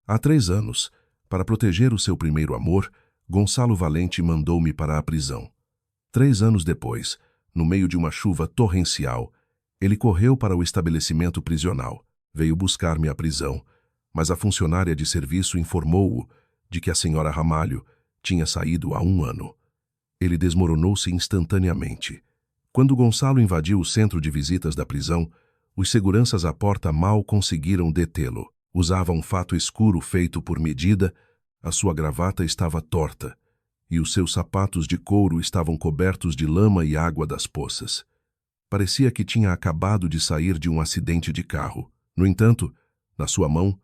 Há 3 anos, para proteger o seu primeiro amor, Gonçalo Valente mandou-me para a prisão. 3 anos depois, no meio de uma chuva torrencial, ele correu para o estabelecimento prisional. Veio buscar-me à prisão, mas a funcionária de serviço informou-o de que a senhora Ramalho tinha saído há 1 ano. Ele desmoronou-se instantaneamente. Quando Gonçalo invadiu o centro de visitas da prisão, os seguranças à porta mal conseguiram detê-lo. Usava um fato escuro feito por medida, a sua gravata estava torta, e os seus sapatos de couro estavam cobertos de lama e água das poças. Parecia que tinha acabado de sair de um acidente de carro. No entanto, na sua mão,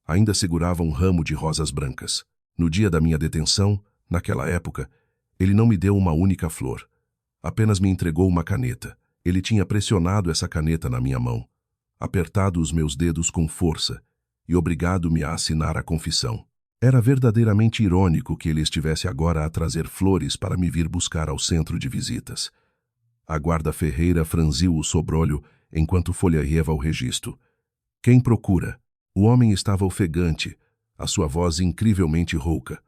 ainda segurava um ramo de rosas brancas. No dia da minha detenção, naquela época, ele não me deu uma única flor. Apenas me entregou uma caneta. Ele tinha pressionado essa caneta na minha mão, apertado os meus dedos com força e obrigado-me a assinar a confissão. Era verdadeiramente irônico que ele estivesse agora a trazer flores para me vir buscar ao centro de visitas. A guarda ferreira franziu o sobrolho enquanto folheava o registro. Quem procura? O homem estava ofegante, a sua voz incrivelmente rouca.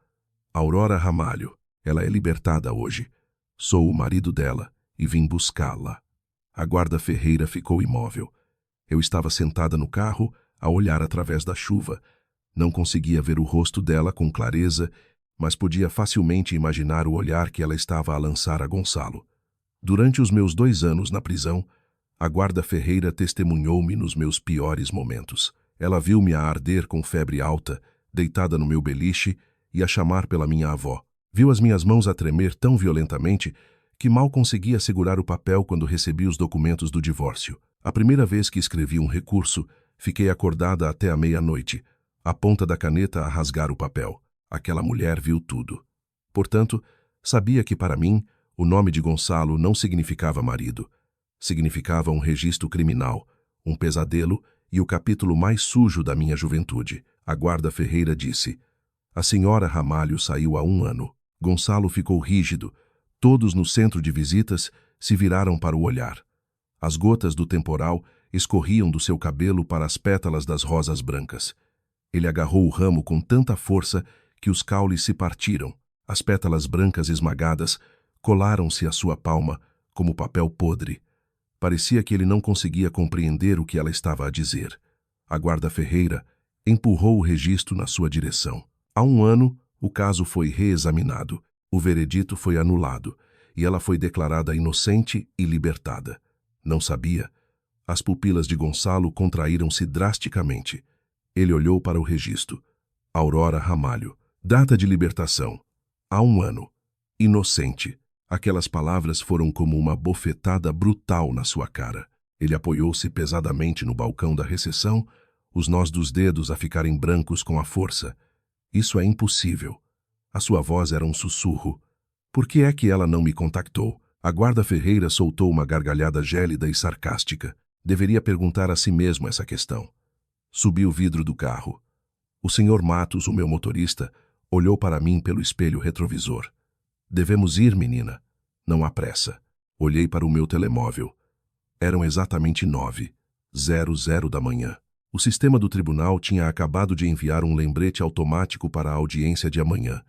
Aurora Ramalho. Ela é libertada hoje. Sou o marido dela e vim buscá-la. A guarda ferreira ficou imóvel. Eu estava sentada no carro, a olhar através da chuva. Não conseguia ver o rosto dela com clareza, mas podia facilmente imaginar o olhar que ela estava a lançar a Gonçalo. Durante os meus 2 anos na prisão, a guarda ferreira testemunhou-me nos meus piores momentos. Ela viu-me a arder com febre alta, deitada no meu beliche, e a chamar pela minha avó. Viu as minhas mãos a tremer tão violentamente que mal conseguia segurar o papel quando recebi os documentos do divórcio. A primeira vez que escrevi um recurso, fiquei acordada até a meia-noite, a ponta da caneta a rasgar o papel. Aquela mulher viu tudo. Portanto, sabia que para mim, o nome de Gonçalo não significava marido. Significava um registro criminal, um pesadelo e o capítulo mais sujo da minha juventude. A guarda ferreira disse: "A senhora Ramalho saiu há 1 ano." Gonçalo ficou rígido. Todos no centro de visitas se viraram para o olhar. As gotas do temporal escorriam do seu cabelo para as pétalas das rosas brancas. Ele agarrou o ramo com tanta força que os caules se partiram. As pétalas brancas esmagadas colaram-se à sua palma como papel podre. Parecia que ele não conseguia compreender o que ela estava a dizer. A guarda ferreira empurrou o registro na sua direção. Há 1 ano, o caso foi reexaminado. O veredito foi anulado e ela foi declarada inocente e libertada. Não sabia. As pupilas de Gonçalo contraíram-se drasticamente. Ele olhou para o registro. Aurora Ramalho. Data de libertação. Há 1 ano. Inocente. Aquelas palavras foram como uma bofetada brutal na sua cara. Ele apoiou-se pesadamente no balcão da recepção, os nós dos dedos a ficarem brancos com a força. Isso é impossível. A sua voz era um sussurro. Por que é que ela não me contactou? A guarda ferreira soltou uma gargalhada gélida e sarcástica. Deveria perguntar a si mesmo essa questão. Subi o vidro do carro. O senhor Matos, o meu motorista, olhou para mim pelo espelho retrovisor. Devemos ir, menina. Não há pressa. Olhei para o meu telemóvel. Eram exatamente 9h00 da manhã. O sistema do tribunal tinha acabado de enviar um lembrete automático para a audiência de amanhã.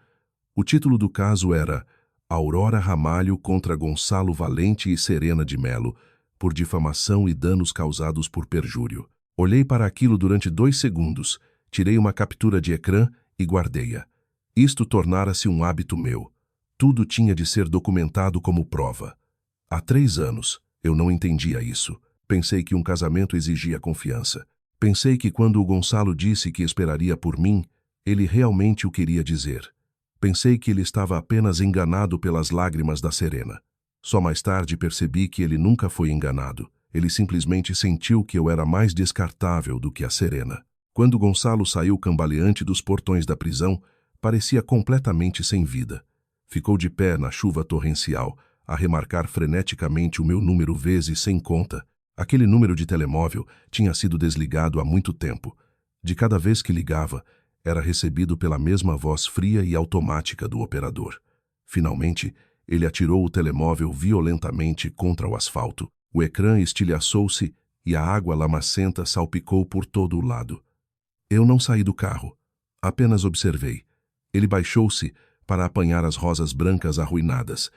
O título do caso era Aurora Ramalho contra Gonçalo Valente e Serena de Melo, por difamação e danos causados por perjúrio. Olhei para aquilo durante 2 segundos, tirei uma captura de ecrã e guardei-a. Isto tornara-se um hábito meu. Tudo tinha de ser documentado como prova. Há 3 anos, eu não entendia isso. Pensei que um casamento exigia confiança. Pensei que quando o Gonçalo disse que esperaria por mim, ele realmente o queria dizer. Pensei que ele estava apenas enganado pelas lágrimas da Serena. Só mais tarde percebi que ele nunca foi enganado. Ele simplesmente sentiu que eu era mais descartável do que a Serena. Quando Gonçalo saiu cambaleante dos portões da prisão, parecia completamente sem vida. Ficou de pé na chuva torrencial, a remarcar freneticamente o meu número vezes sem conta. Aquele número de telemóvel tinha sido desligado há muito tempo. De cada vez que ligava, era recebido pela mesma voz fria e automática do operador. Finalmente, ele atirou o telemóvel violentamente contra o asfalto. O ecrã estilhaçou-se e a água lamacenta salpicou por todo o lado. Eu não saí do carro. Apenas observei. Ele baixou-se para apanhar as rosas brancas arruinadas.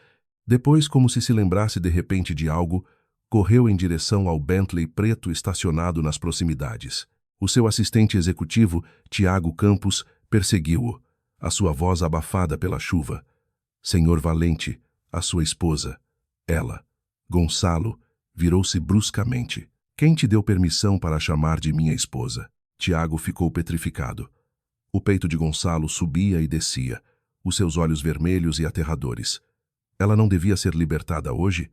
Depois, como se lembrasse de repente de algo, correu em direção ao Bentley preto estacionado nas proximidades. O seu assistente executivo, Tiago Campos, perseguiu-o, a sua voz abafada pela chuva. Senhor Valente, a sua esposa. Ela, Gonçalo, virou-se bruscamente. Quem te deu permissão para chamar de minha esposa? Tiago ficou petrificado. O peito de Gonçalo subia e descia, os seus olhos vermelhos e aterradores. Ela não devia ser libertada hoje?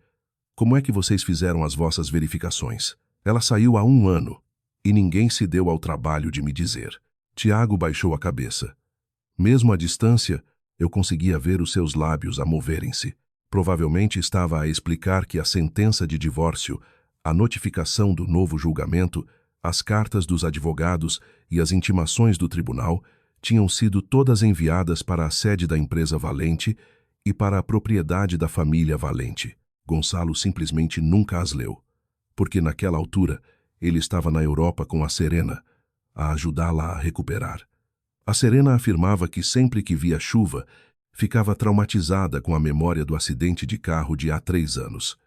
Como é que vocês fizeram as vossas verificações? Ela saiu há 1 ano, e ninguém se deu ao trabalho de me dizer. Tiago baixou a cabeça. Mesmo à distância, eu conseguia ver os seus lábios a moverem-se. Provavelmente estava a explicar que a sentença de divórcio, a notificação do novo julgamento, as cartas dos advogados e as intimações do tribunal tinham sido todas enviadas para a sede da empresa Valente e para a propriedade da família Valente. Gonçalo simplesmente nunca as leu, porque naquela altura ele estava na Europa com a Serena, a ajudá-la a recuperar. A Serena afirmava que sempre que via chuva, ficava traumatizada com a memória do acidente de carro de há 3 anos.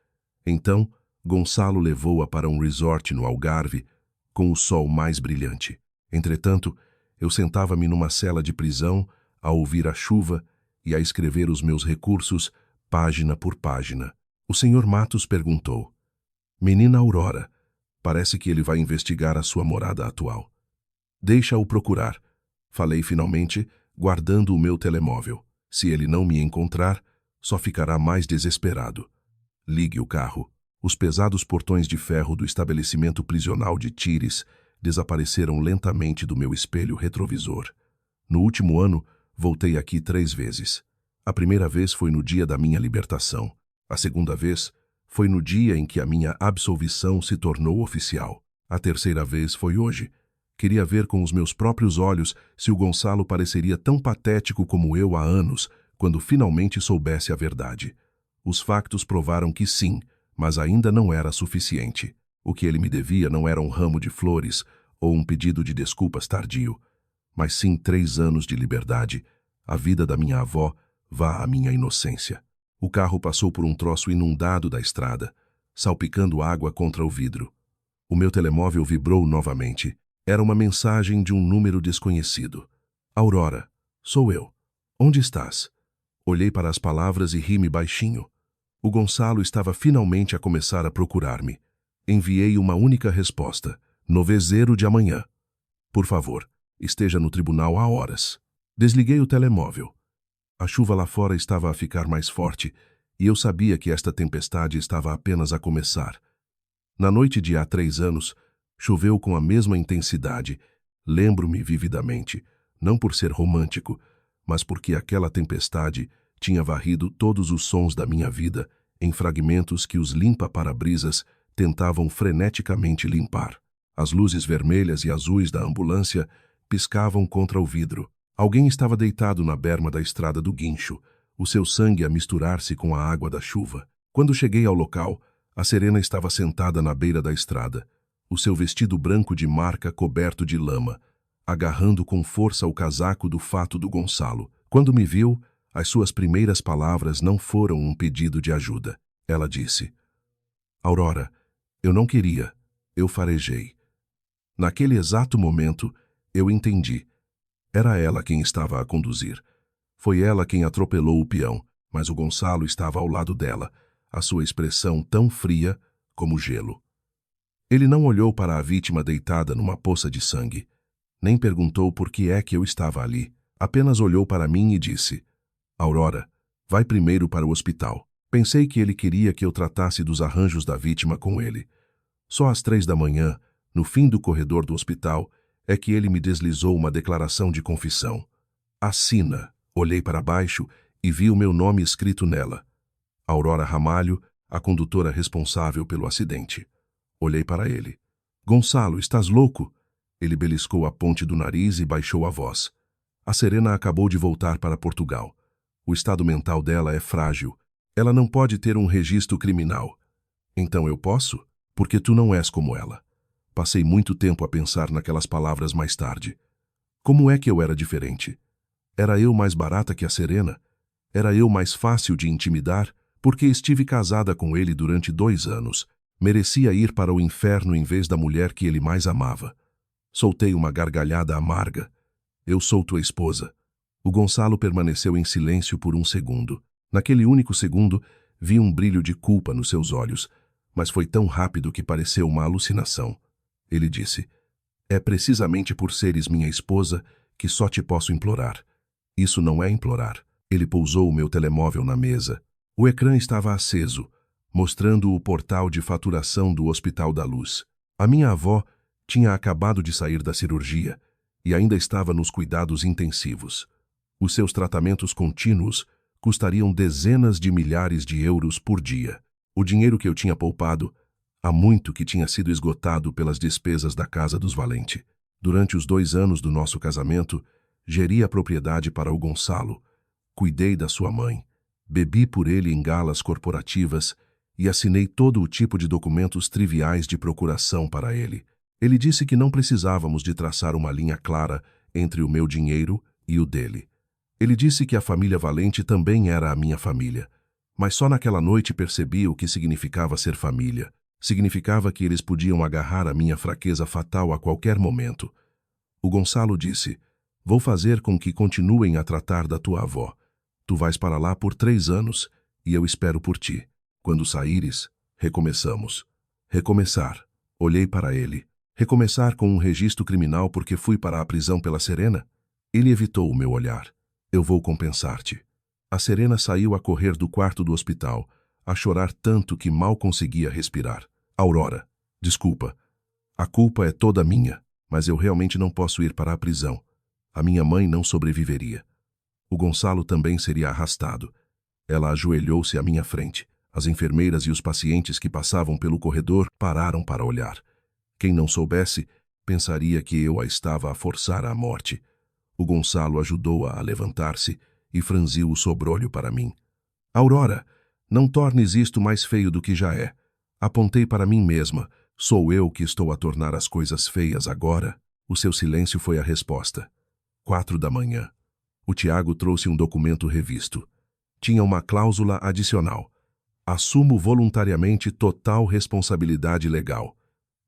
Então, Gonçalo levou-a para um resort no Algarve, com o sol mais brilhante. Entretanto, eu sentava-me numa cela de prisão, a ouvir a chuva e a escrever os meus recursos, página por página. O Sr. Matos perguntou: Menina Aurora, parece que ele vai investigar a sua morada atual. Deixa-o procurar. Falei finalmente, guardando o meu telemóvel. Se ele não me encontrar, só ficará mais desesperado. Ligue o carro. Os pesados portões de ferro do estabelecimento prisional de Tires desapareceram lentamente do meu espelho retrovisor. No último ano, voltei aqui 3 vezes. A primeira vez foi no dia da minha libertação. A segunda vez foi no dia em que a minha absolvição se tornou oficial. A terceira vez foi hoje. Queria ver com os meus próprios olhos se o Gonçalo pareceria tão patético como eu há anos, quando finalmente soubesse a verdade. Os factos provaram que sim, mas ainda não era suficiente. O que ele me devia não era um ramo de flores ou um pedido de desculpas tardio, mas sim 3 anos de liberdade, a vida da minha avó, vá à minha inocência. O carro passou por um troço inundado da estrada, salpicando água contra o vidro. O meu telemóvel vibrou novamente. Era uma mensagem de um número desconhecido. Aurora, sou eu. Onde estás? Olhei para as palavras e ri-me baixinho. O Gonçalo estava finalmente a começar a procurar-me. Enviei uma única resposta: novezeiro de amanhã. Por favor, esteja no tribunal há horas. Desliguei o telemóvel. A chuva lá fora estava a ficar mais forte, e eu sabia que esta tempestade estava apenas a começar. Na noite de há 3 anos, choveu com a mesma intensidade. Lembro-me vividamente, não por ser romântico, mas porque aquela tempestade tinha varrido todos os sons da minha vida em fragmentos que os limpa-para-brisas tentavam freneticamente limpar. As luzes vermelhas e azuis da ambulância piscavam contra o vidro. Alguém estava deitado na berma da estrada do guincho, o seu sangue a misturar-se com a água da chuva. Quando cheguei ao local, a Serena estava sentada na beira da estrada, o seu vestido branco de marca coberto de lama, agarrando com força o casaco do fato do Gonçalo. Quando me viu, as suas primeiras palavras não foram um pedido de ajuda. Ela disse: Aurora, eu não queria, eu farejei. Naquele exato momento, eu entendi. Era ela quem estava a conduzir. Foi ela quem atropelou o peão, mas o Gonçalo estava ao lado dela, a sua expressão tão fria como gelo. Ele não olhou para a vítima deitada numa poça de sangue, nem perguntou por que é que eu estava ali. Apenas olhou para mim e disse: Aurora, vai primeiro para o hospital. Pensei que ele queria que eu tratasse dos arranjos da vítima com ele. Só às 3 da manhã, no fim do corredor do hospital, é que ele me deslizou uma declaração de confissão. Assina. Olhei para baixo e vi o meu nome escrito nela. Aurora Ramalho, a condutora responsável pelo acidente. Olhei para ele. Gonçalo, estás louco? Ele beliscou a ponte do nariz e baixou a voz. A Serena acabou de voltar para Portugal. O estado mental dela é frágil. Ela não pode ter um registro criminal. Então eu posso? Porque tu não és como ela. Passei muito tempo a pensar naquelas palavras mais tarde. Como é que eu era diferente? Era eu mais barata que a Serena? Era eu mais fácil de intimidar? Porque estive casada com ele durante 2 anos. Merecia ir para o inferno em vez da mulher que ele mais amava. Soltei uma gargalhada amarga. Eu sou tua esposa. O Gonçalo permaneceu em silêncio por um segundo. Naquele único segundo, vi um brilho de culpa nos seus olhos, mas foi tão rápido que pareceu uma alucinação. Ele disse: é precisamente por seres minha esposa que só te posso implorar. Isso não é implorar. Ele pousou o meu telemóvel na mesa. O ecrã estava aceso, mostrando o portal de faturação do Hospital da Luz. A minha avó tinha acabado de sair da cirurgia e ainda estava nos cuidados intensivos. Os seus tratamentos contínuos custariam dezenas de milhares de euros por dia. O dinheiro que eu tinha poupado, há muito que tinha sido esgotado pelas despesas da casa dos Valente. Durante os 2 anos do nosso casamento, geri a propriedade para o Gonçalo, cuidei da sua mãe, bebi por ele em galas corporativas e assinei todo o tipo de documentos triviais de procuração para ele. Ele disse que não precisávamos de traçar uma linha clara entre o meu dinheiro e o dele. Ele disse que a família Valente também era a minha família, mas só naquela noite percebi o que significava ser família. Significava que eles podiam agarrar a minha fraqueza fatal a qualquer momento. O Gonçalo disse: vou fazer com que continuem a tratar da tua avó. Tu vais para lá por 3 anos e eu espero por ti. Quando saíres, recomeçamos. Recomeçar. Olhei para ele. Recomeçar com um registro criminal porque fui para a prisão pela Serena? Ele evitou o meu olhar. Eu vou compensar-te. A Serena saiu a correr do quarto do hospital, a chorar tanto que mal conseguia respirar. Aurora, desculpa. A culpa é toda minha, mas eu realmente não posso ir para a prisão. A minha mãe não sobreviveria. O Gonçalo também seria arrastado. Ela ajoelhou-se à minha frente. As enfermeiras e os pacientes que passavam pelo corredor pararam para olhar. Quem não soubesse, pensaria que eu a estava a forçar à morte. O Gonçalo ajudou-a a levantar-se e franziu o sobrolho para mim. Aurora, não tornes isto mais feio do que já é. Apontei para mim mesma. Sou eu que estou a tornar as coisas feias agora? O seu silêncio foi a resposta. 4 da manhã. O Tiago trouxe um documento revisto. Tinha uma cláusula adicional. Assumo voluntariamente total responsabilidade legal.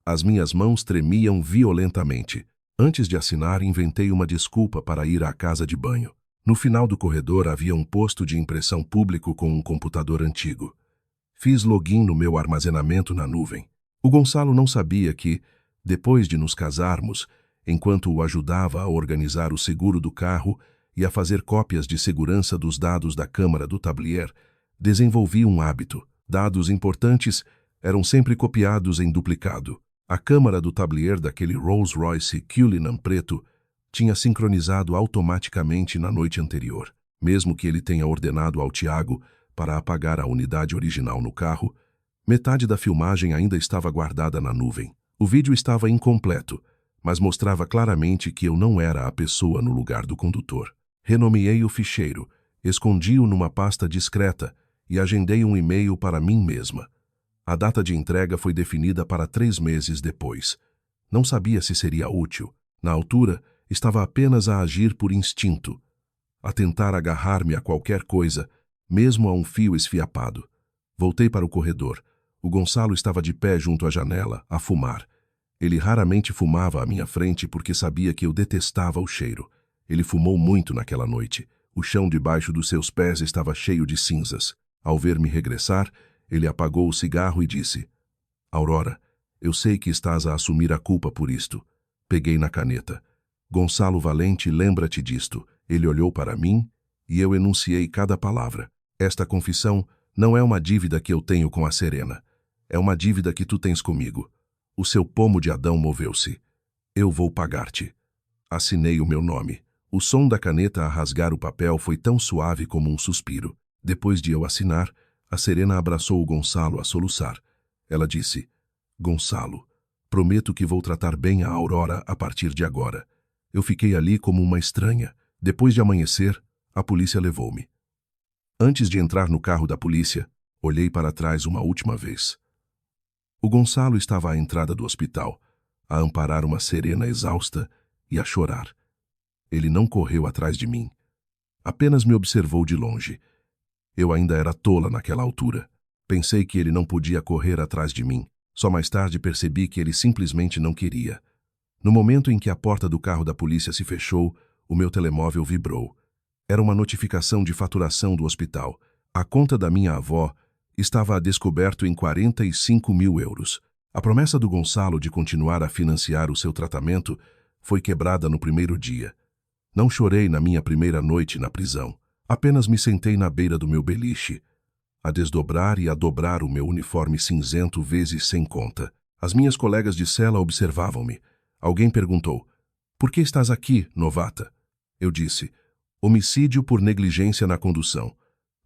As minhas mãos tremiam violentamente. Antes de assinar, inventei uma desculpa para ir à casa de banho. No final do corredor havia um posto de impressão público com um computador antigo. Fiz login no meu armazenamento na nuvem. O Gonçalo não sabia que, depois de nos casarmos, enquanto o ajudava a organizar o seguro do carro e a fazer cópias de segurança dos dados da câmara do tablier, desenvolvi um hábito. Dados importantes eram sempre copiados em duplicado. A câmara do tablier daquele Rolls-Royce Cullinan preto tinha sincronizado automaticamente na noite anterior. Mesmo que ele tenha ordenado ao Tiago para apagar a unidade original no carro, metade da filmagem ainda estava guardada na nuvem. O vídeo estava incompleto, mas mostrava claramente que eu não era a pessoa no lugar do condutor. Renomeei o ficheiro, escondi-o numa pasta discreta e agendei um e-mail para mim mesma. A data de entrega foi definida para 3 meses depois. Não sabia se seria útil. Na altura, estava apenas a agir por instinto, a tentar agarrar-me a qualquer coisa, mesmo a um fio esfiapado. Voltei para o corredor. O Gonçalo estava de pé junto à janela, a fumar. Ele raramente fumava à minha frente porque sabia que eu detestava o cheiro. Ele fumou muito naquela noite. O chão debaixo dos seus pés estava cheio de cinzas. Ao ver-me regressar, ele apagou o cigarro e disse: Aurora, eu sei que estás a assumir a culpa por isto. Peguei na caneta. Gonçalo Valente, lembra-te disto. Ele olhou para mim e eu enunciei cada palavra. Esta confissão não é uma dívida que eu tenho com a Serena. É uma dívida que tu tens comigo. O seu pomo de Adão moveu-se. Eu vou pagar-te. Assinei o meu nome. O som da caneta a rasgar o papel foi tão suave como um suspiro. Depois de eu assinar, a Serena abraçou o Gonçalo a soluçar. Ela disse: Gonçalo, prometo que vou tratar bem a Aurora a partir de agora. Eu fiquei ali como uma estranha. Depois de amanhecer, a polícia levou-me. Antes de entrar no carro da polícia, olhei para trás uma última vez. O Gonçalo estava à entrada do hospital, a amparar uma Serena exausta e a chorar. Ele não correu atrás de mim. Apenas me observou de longe. Eu ainda era tola naquela altura. Pensei que ele não podia correr atrás de mim. Só mais tarde percebi que ele simplesmente não queria. No momento em que a porta do carro da polícia se fechou, o meu telemóvel vibrou. Era uma notificação de faturação do hospital. A conta da minha avó estava a descoberto em 45 mil euros. A promessa do Gonçalo de continuar a financiar o seu tratamento foi quebrada no primeiro dia. Não chorei na minha primeira noite na prisão. Apenas me sentei na beira do meu beliche, a desdobrar e a dobrar o meu uniforme cinzento vezes sem conta. As minhas colegas de cela observavam-me. Alguém perguntou: "Por que estás aqui, novata?" Eu disse: "Homicídio por negligência na condução."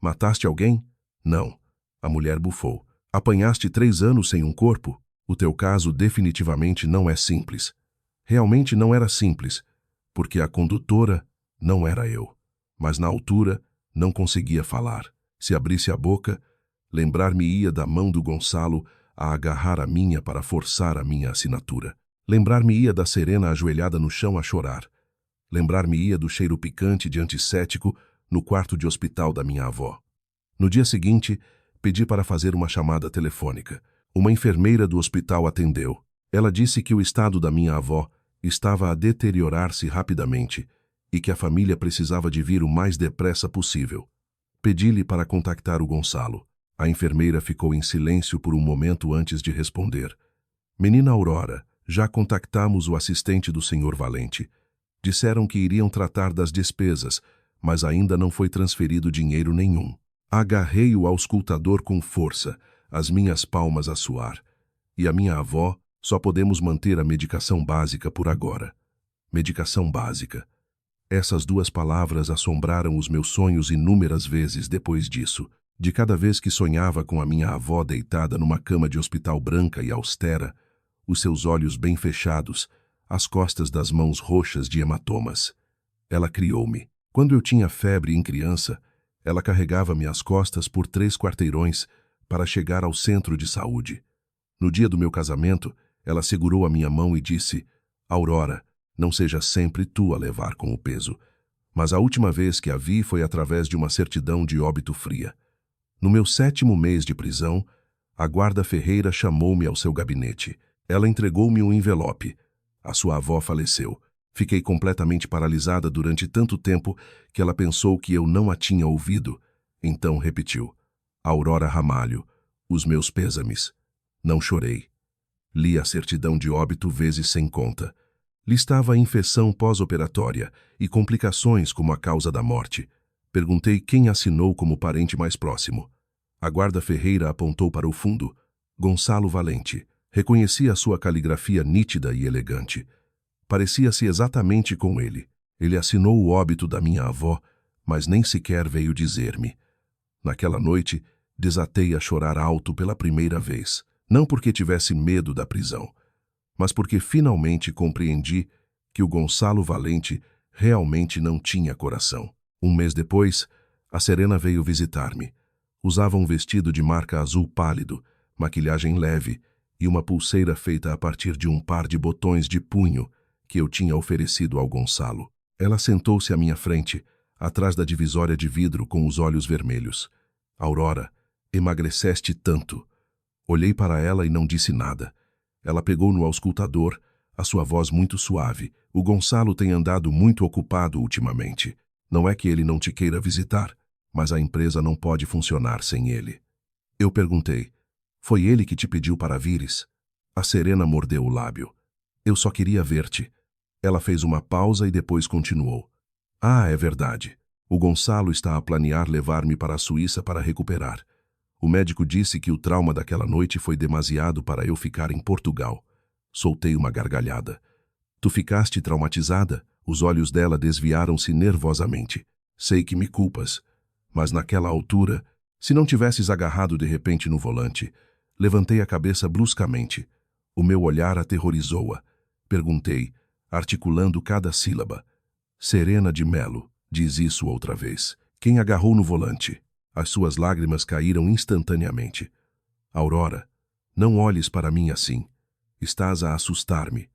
"Mataste alguém?" "Não." A mulher bufou. "Apanhaste 3 anos sem um corpo? O teu caso definitivamente não é simples." Realmente não era simples, porque a condutora não era eu. Mas na altura não conseguia falar. Se abrisse a boca, lembrar-me-ia da mão do Gonçalo a agarrar a minha para forçar a minha assinatura. Lembrar-me-ia da Serena ajoelhada no chão a chorar. Lembrar-me-ia do cheiro picante de antisséptico no quarto de hospital da minha avó. No dia seguinte, pedi para fazer uma chamada telefônica. Uma enfermeira do hospital atendeu. Ela disse que o estado da minha avó estava a deteriorar-se rapidamente e que a família precisava de vir o mais depressa possível. Pedi-lhe para contactar o Gonçalo. A enfermeira ficou em silêncio por um momento antes de responder. "Menina Aurora, já contactamos o assistente do Sr. Valente. Disseram que iriam tratar das despesas, mas ainda não foi transferido dinheiro nenhum." Agarrei o auscultador com força, as minhas palmas a suar. "E a minha avó, só podemos manter a medicação básica por agora." Medicação básica. Essas 2 palavras assombraram os meus sonhos inúmeras vezes depois disso. De cada vez que sonhava com a minha avó deitada numa cama de hospital branca e austera, os seus olhos bem fechados, as costas das mãos roxas de hematomas. Ela criou-me. Quando eu tinha febre em criança, ela carregava-me às costas por 3 quarteirões para chegar ao centro de saúde. No dia do meu casamento, ela segurou a minha mão e disse: "Aurora, não seja sempre tu a levar com o peso." Mas a última vez que a vi foi através de uma certidão de óbito fria. No meu 7º mês de prisão, a guarda Ferreira chamou-me ao seu gabinete. Ela entregou-me um envelope. A sua avó faleceu. Fiquei completamente paralisada durante tanto tempo que ela pensou que eu não a tinha ouvido. Então repetiu: "Aurora Ramalho, os meus pêsames." Não chorei. Li a certidão de óbito vezes sem conta. Listava a infecção pós-operatória e complicações como a causa da morte. Perguntei quem assinou como parente mais próximo. A guarda Ferreira apontou para o fundo. Gonçalo Valente. Reconheci a sua caligrafia nítida e elegante. Parecia-se exatamente com ele. Ele assinou o óbito da minha avó, mas nem sequer veio dizer-me. Naquela noite, desatei a chorar alto pela primeira vez. Não porque tivesse medo da prisão, mas porque finalmente compreendi que o Gonçalo Valente realmente não tinha coração. Um mês depois, a Serena veio visitar-me. Usava um vestido de marca azul pálido, maquilhagem leve e uma pulseira feita a partir de um par de botões de punho que eu tinha oferecido ao Gonçalo. Ela sentou-se à minha frente, atrás da divisória de vidro com os olhos vermelhos. "Aurora, emagreceste tanto." Olhei para ela e não disse nada. Ela pegou no auscultador, a sua voz muito suave. "O Gonçalo tem andado muito ocupado ultimamente. Não é que ele não te queira visitar, mas a empresa não pode funcionar sem ele." Eu perguntei: "Foi ele que te pediu para vires?" A Serena mordeu o lábio. "Eu só queria ver-te." Ela fez uma pausa e depois continuou: "Ah, é verdade. O Gonçalo está a planear levar-me para a Suíça para recuperar. O médico disse que o trauma daquela noite foi demasiado para eu ficar em Portugal." Soltei uma gargalhada. "Tu ficaste traumatizada?" Os olhos dela desviaram-se nervosamente. "Sei que me culpas, mas naquela altura, se não tivesses agarrado de repente no volante." Levantei a cabeça bruscamente. O meu olhar aterrorizou-a. Perguntei, articulando cada sílaba: "Serena de Melo, diz isso outra vez. Quem agarrou no volante?" As suas lágrimas caíram instantaneamente. "Aurora, não olhes para mim assim. Estás a assustar-me."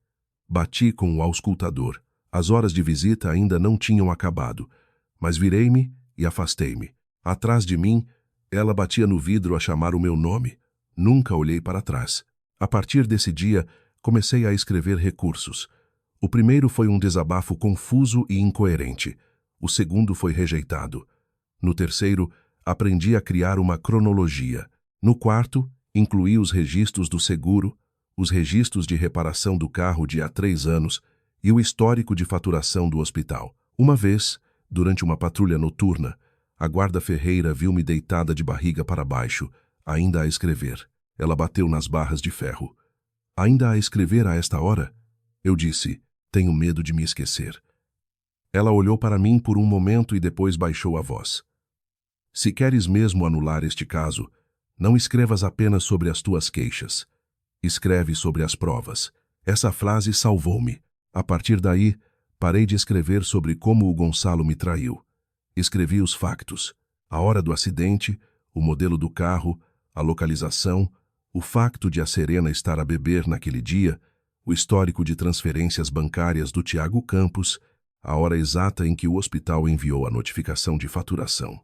Bati com o auscultador. As horas de visita ainda não tinham acabado, mas virei-me e afastei-me. Atrás de mim, ela batia no vidro a chamar o meu nome. Nunca olhei para trás. A partir desse dia, comecei a escrever recursos. O primeiro foi um desabafo confuso e incoerente. O segundo foi rejeitado. No terceiro, aprendi a criar uma cronologia. No quarto, incluí os registros do seguro, os registros de reparação do carro de há 3 anos e o histórico de faturação do hospital. Uma vez, durante uma patrulha noturna, a guarda ferreira viu-me deitada de barriga para baixo, ainda a escrever. Ela bateu nas barras de ferro. Ainda a escrever a esta hora? Eu disse, tenho medo de me esquecer. Ela olhou para mim por um momento e depois baixou a voz. Se queres mesmo anular este caso, não escrevas apenas sobre as tuas queixas. Escreve sobre as provas. Essa frase salvou-me. A partir daí, parei de escrever sobre como o Gonçalo me traiu. Escrevi os factos, a hora do acidente, o modelo do carro, a localização, o facto de a Serena estar a beber naquele dia, o histórico de transferências bancárias do Tiago Campos, a hora exata em que o hospital enviou a notificação de faturação,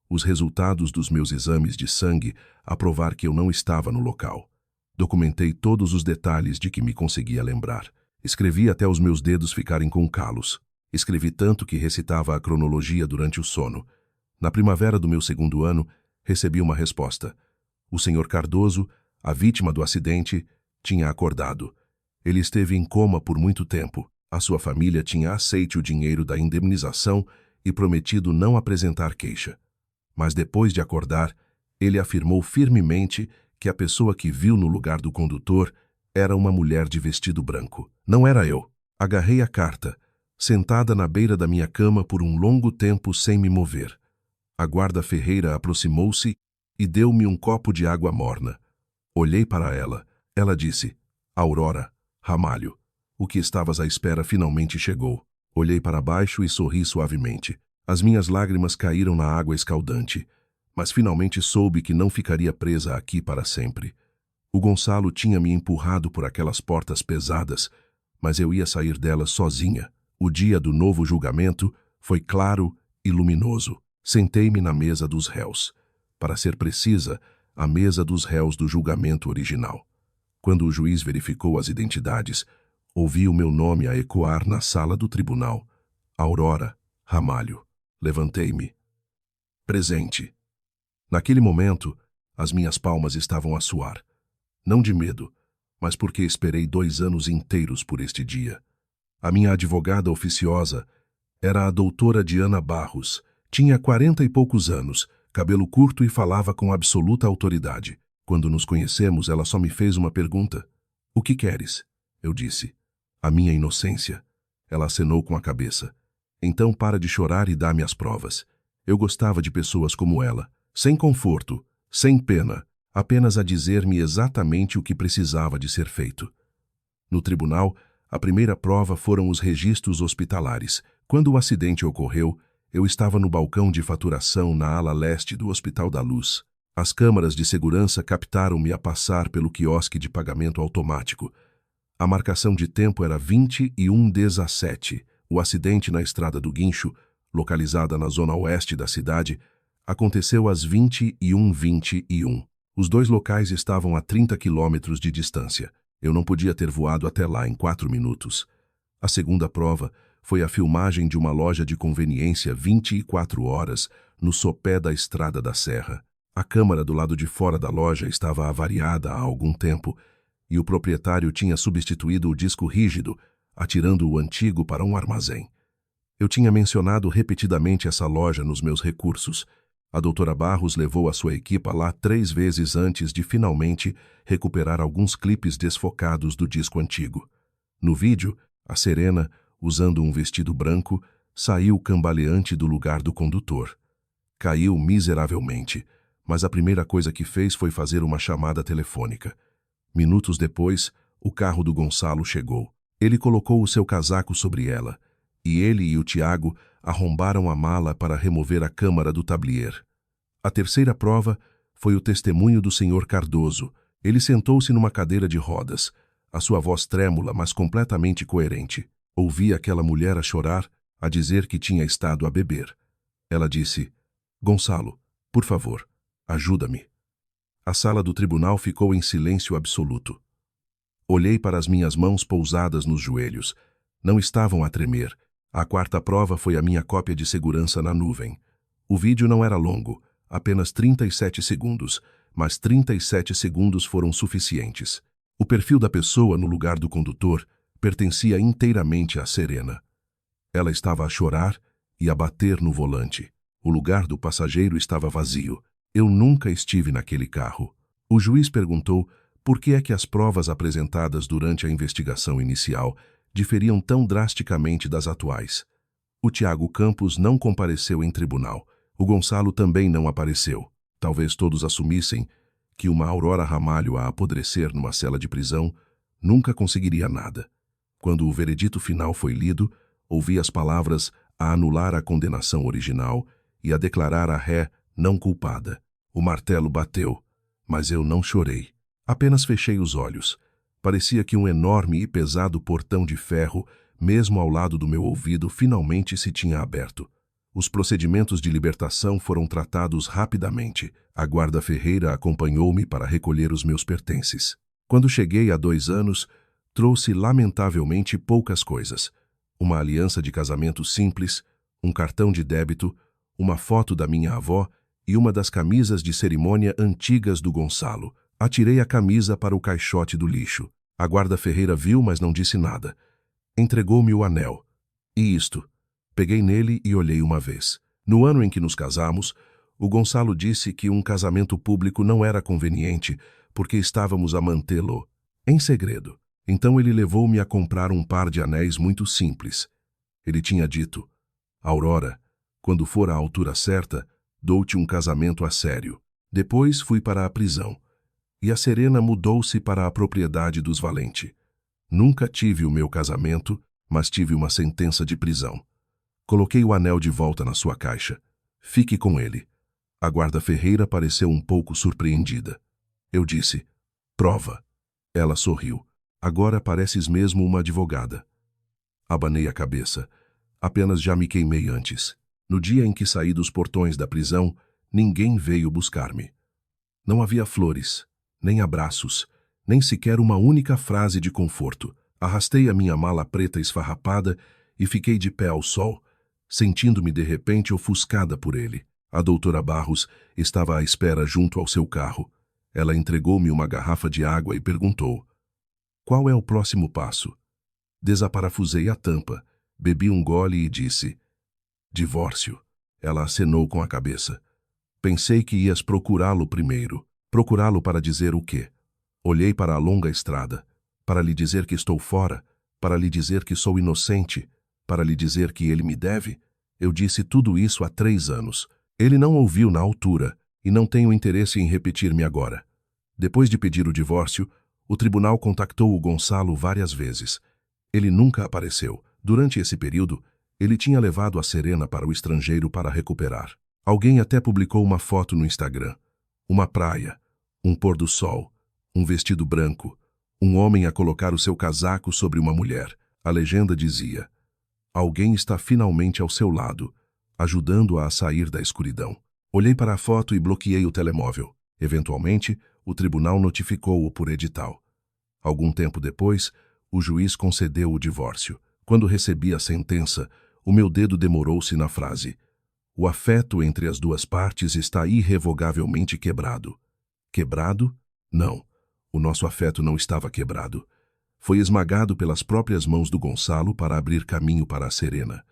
os resultados dos meus exames de sangue a provar que eu não estava no local. Documentei todos os detalhes de que me conseguia lembrar. Escrevi até os meus dedos ficarem com calos. Escrevi tanto que recitava a cronologia durante o sono. Na primavera do meu 2º ano, recebi uma resposta. O senhor Cardoso, a vítima do acidente, tinha acordado. Ele esteve em coma por muito tempo. A sua família tinha aceito o dinheiro da indemnização e prometido não apresentar queixa. Mas depois de acordar, ele afirmou firmemente que a pessoa que viu no lugar do condutor era uma mulher de vestido branco. Não era eu. Agarrei a carta, sentada na beira da minha cama por um longo tempo sem me mover. A guarda ferreira aproximou-se e deu-me um copo de água morna. Olhei para ela. Ela disse, Aurora, Ramalho, o que estavas à espera finalmente chegou. Olhei para baixo e sorri suavemente. As minhas lágrimas caíram na água escaldante, mas finalmente soube que não ficaria presa aqui para sempre. O Gonçalo tinha me empurrado por aquelas portas pesadas, mas eu ia sair delas sozinha. O dia do novo julgamento foi claro e luminoso. Sentei-me na mesa dos réus. Para ser precisa, a mesa dos réus do julgamento original. Quando o juiz verificou as identidades, ouvi o meu nome a ecoar na sala do tribunal. Aurora, Ramalho. Levantei-me. Presente. Naquele momento, as minhas palmas estavam a suar. Não de medo, mas porque esperei 2 anos inteiros por este dia. A minha advogada oficiosa era a doutora Diana Barros. Tinha 40 e poucos anos, cabelo curto e falava com absoluta autoridade. Quando nos conhecemos, ela só me fez uma pergunta. O que queres? Eu disse. A minha inocência. Ela acenou com a cabeça. Então para de chorar e dá-me as provas. Eu gostava de pessoas como ela, sem conforto, sem pena, apenas a dizer-me exatamente o que precisava de ser feito. No tribunal, a primeira prova foram os registros hospitalares. Quando o acidente ocorreu, eu estava no balcão de faturação na ala leste do Hospital da Luz. As câmaras de segurança captaram-me a passar pelo quiosque de pagamento automático. A marcação de tempo era 21:17. O acidente na Estrada do Guincho, localizada na zona oeste da cidade, aconteceu às 21:21. Os 2 locais estavam a 30 quilômetros de distância. Eu não podia ter voado até lá em 4 minutos. A segunda prova foi a filmagem de uma loja de conveniência 24 horas no sopé da Estrada da Serra. A câmara do lado de fora da loja estava avariada há algum tempo e o proprietário tinha substituído o disco rígido, atirando o antigo para um armazém. Eu tinha mencionado repetidamente essa loja nos meus recursos. A doutora Barros levou a sua equipa lá 3 vezes antes de finalmente recuperar alguns clipes desfocados do disco antigo. No vídeo, a Serena, usando um vestido branco, saiu cambaleante do lugar do condutor. Caiu miseravelmente, mas a primeira coisa que fez foi fazer uma chamada telefônica. Minutos depois, o carro do Gonçalo chegou. Ele colocou o seu casaco sobre ela, e ele e o Tiago arrombaram a mala para remover a câmara do tablier. A terceira prova foi o testemunho do senhor Cardoso. Ele sentou-se numa cadeira de rodas, a sua voz trêmula, mas completamente coerente. Ouvi aquela mulher a chorar, a dizer que tinha estado a beber. Ela disse: Gonçalo, por favor, ajuda-me. A sala do tribunal ficou em silêncio absoluto. Olhei para as minhas mãos pousadas nos joelhos. Não estavam a tremer. A quarta prova foi a minha cópia de segurança na nuvem. O vídeo não era longo, apenas 37 segundos, mas 37 segundos foram suficientes. O perfil da pessoa no lugar do condutor pertencia inteiramente a Serena. Ela estava a chorar e a bater no volante. O lugar do passageiro estava vazio. Eu nunca estive naquele carro. O juiz perguntou por que é que as provas apresentadas durante a investigação inicial diferiam tão drasticamente das atuais. O Tiago Campos não compareceu em tribunal. O Gonçalo também não apareceu. Talvez todos assumissem que uma Aurora Ramalho a apodrecer numa cela de prisão nunca conseguiria nada. Quando o veredito final foi lido, ouvi as palavras a anular a condenação original e a declarar a ré não culpada. O martelo bateu, mas eu não chorei. Apenas fechei os olhos. Parecia que um enorme e pesado portão de ferro, mesmo ao lado do meu ouvido, finalmente se tinha aberto. Os procedimentos de libertação foram tratados rapidamente. A guarda Ferreira acompanhou-me para recolher os meus pertences. Quando cheguei há 2 anos, trouxe lamentavelmente poucas coisas. Uma aliança de casamento simples, um cartão de débito, uma foto da minha avó e uma das camisas de cerimônia antigas do Gonçalo. Atirei a camisa para o caixote do lixo. A guarda Ferreira viu, mas não disse nada. Entregou-me o anel. E isto? Peguei nele e olhei uma vez. No ano em que nos casamos, o Gonçalo disse que um casamento público não era conveniente porque estávamos a mantê-lo em segredo. Então ele levou-me a comprar um par de anéis muito simples. Ele tinha dito: Aurora, quando for a altura certa, dou-te um casamento a sério. Depois fui para a prisão. E a Serena mudou-se para a propriedade dos Valente. Nunca tive o meu casamento, mas tive uma sentença de prisão. Coloquei o anel de volta na sua caixa. Fique com ele. A guarda Ferreira pareceu um pouco surpreendida. Eu disse: prova. Ela sorriu. Agora pareces mesmo uma advogada. Abanei a cabeça. Apenas já me queimei antes. No dia em que saí dos portões da prisão, ninguém veio buscar-me. Não havia flores, nem abraços, nem sequer uma única frase de conforto. Arrastei a minha mala preta esfarrapada e fiquei de pé ao sol, sentindo-me de repente ofuscada por ele. A doutora Barros estava à espera junto ao seu carro. Ela entregou-me uma garrafa de água e perguntou: qual é o próximo passo? Desaparafusei a tampa, bebi um gole e disse: divórcio. Ela acenou com a cabeça. Pensei que ias procurá-lo primeiro. Procurá-lo para dizer o quê? Olhei para a longa estrada. Para lhe dizer que estou fora? Para lhe dizer que sou inocente? Para lhe dizer que ele me deve? Eu disse tudo isso há 3 anos. Ele não ouviu na altura e não tenho interesse em repetir-me agora. Depois de pedir o divórcio, o tribunal contactou o Gonçalo várias vezes. Ele nunca apareceu. Durante esse período, ele tinha levado a Serena para o estrangeiro para recuperar. Alguém até publicou uma foto no Instagram. Uma praia, um pôr do sol, um vestido branco, um homem a colocar o seu casaco sobre uma mulher. A legenda dizia: alguém está finalmente ao seu lado, ajudando-a a sair da escuridão. Olhei para a foto e bloqueei o telemóvel. Eventualmente, o tribunal notificou-o por edital. Algum tempo depois, o juiz concedeu o divórcio. Quando recebi a sentença, o meu dedo demorou-se na frase: o afeto entre as duas partes está irrevogavelmente quebrado. Quebrado? Não. O nosso afeto não estava quebrado. Foi esmagado pelas próprias mãos do Gonçalo para abrir caminho para a Serena.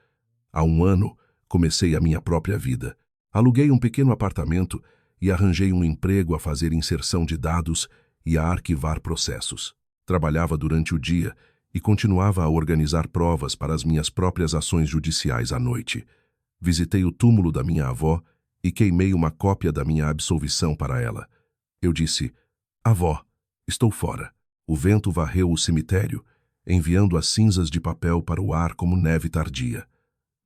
Há 1 ano, comecei a minha própria vida. Aluguei um pequeno apartamento e arranjei um emprego a fazer inserção de dados e a arquivar processos. Trabalhava durante o dia e continuava a organizar provas para as minhas próprias ações judiciais à noite. Visitei o túmulo da minha avó e queimei uma cópia da minha absolvição para ela. Eu disse: avó, estou fora. O vento varreu o cemitério, enviando as cinzas de papel para o ar como neve tardia.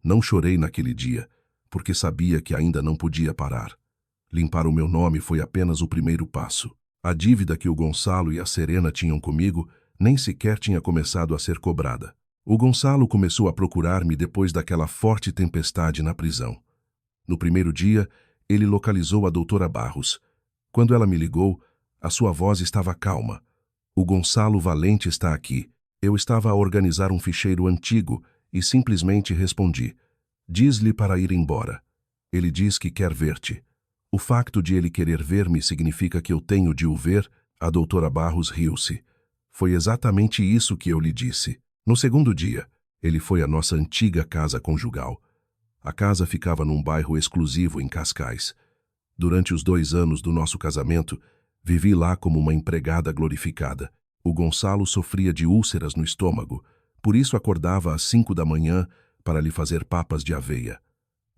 Não chorei naquele dia, porque sabia que ainda não podia parar. Limpar o meu nome foi apenas o primeiro passo. A dívida que o Gonçalo e a Serena tinham comigo nem sequer tinha começado a ser cobrada. O Gonçalo começou a procurar-me depois daquela forte tempestade na prisão. No primeiro dia, ele localizou a doutora Barros. Quando ela me ligou, a sua voz estava calma. O Gonçalo Valente está aqui. Eu estava a organizar um ficheiro antigo e simplesmente respondi: diz-lhe para ir embora. Ele diz que quer ver-te. O facto de ele querer ver-me significa que eu tenho de o ver. A doutora Barros riu-se. Foi exatamente isso que eu lhe disse. No segundo dia, ele foi à nossa antiga casa conjugal. A casa ficava num bairro exclusivo em Cascais. Durante os 2 anos do nosso casamento, vivi lá como uma empregada glorificada. O Gonçalo sofria de úlceras no estômago, por isso acordava às 5 da manhã para lhe fazer papas de aveia.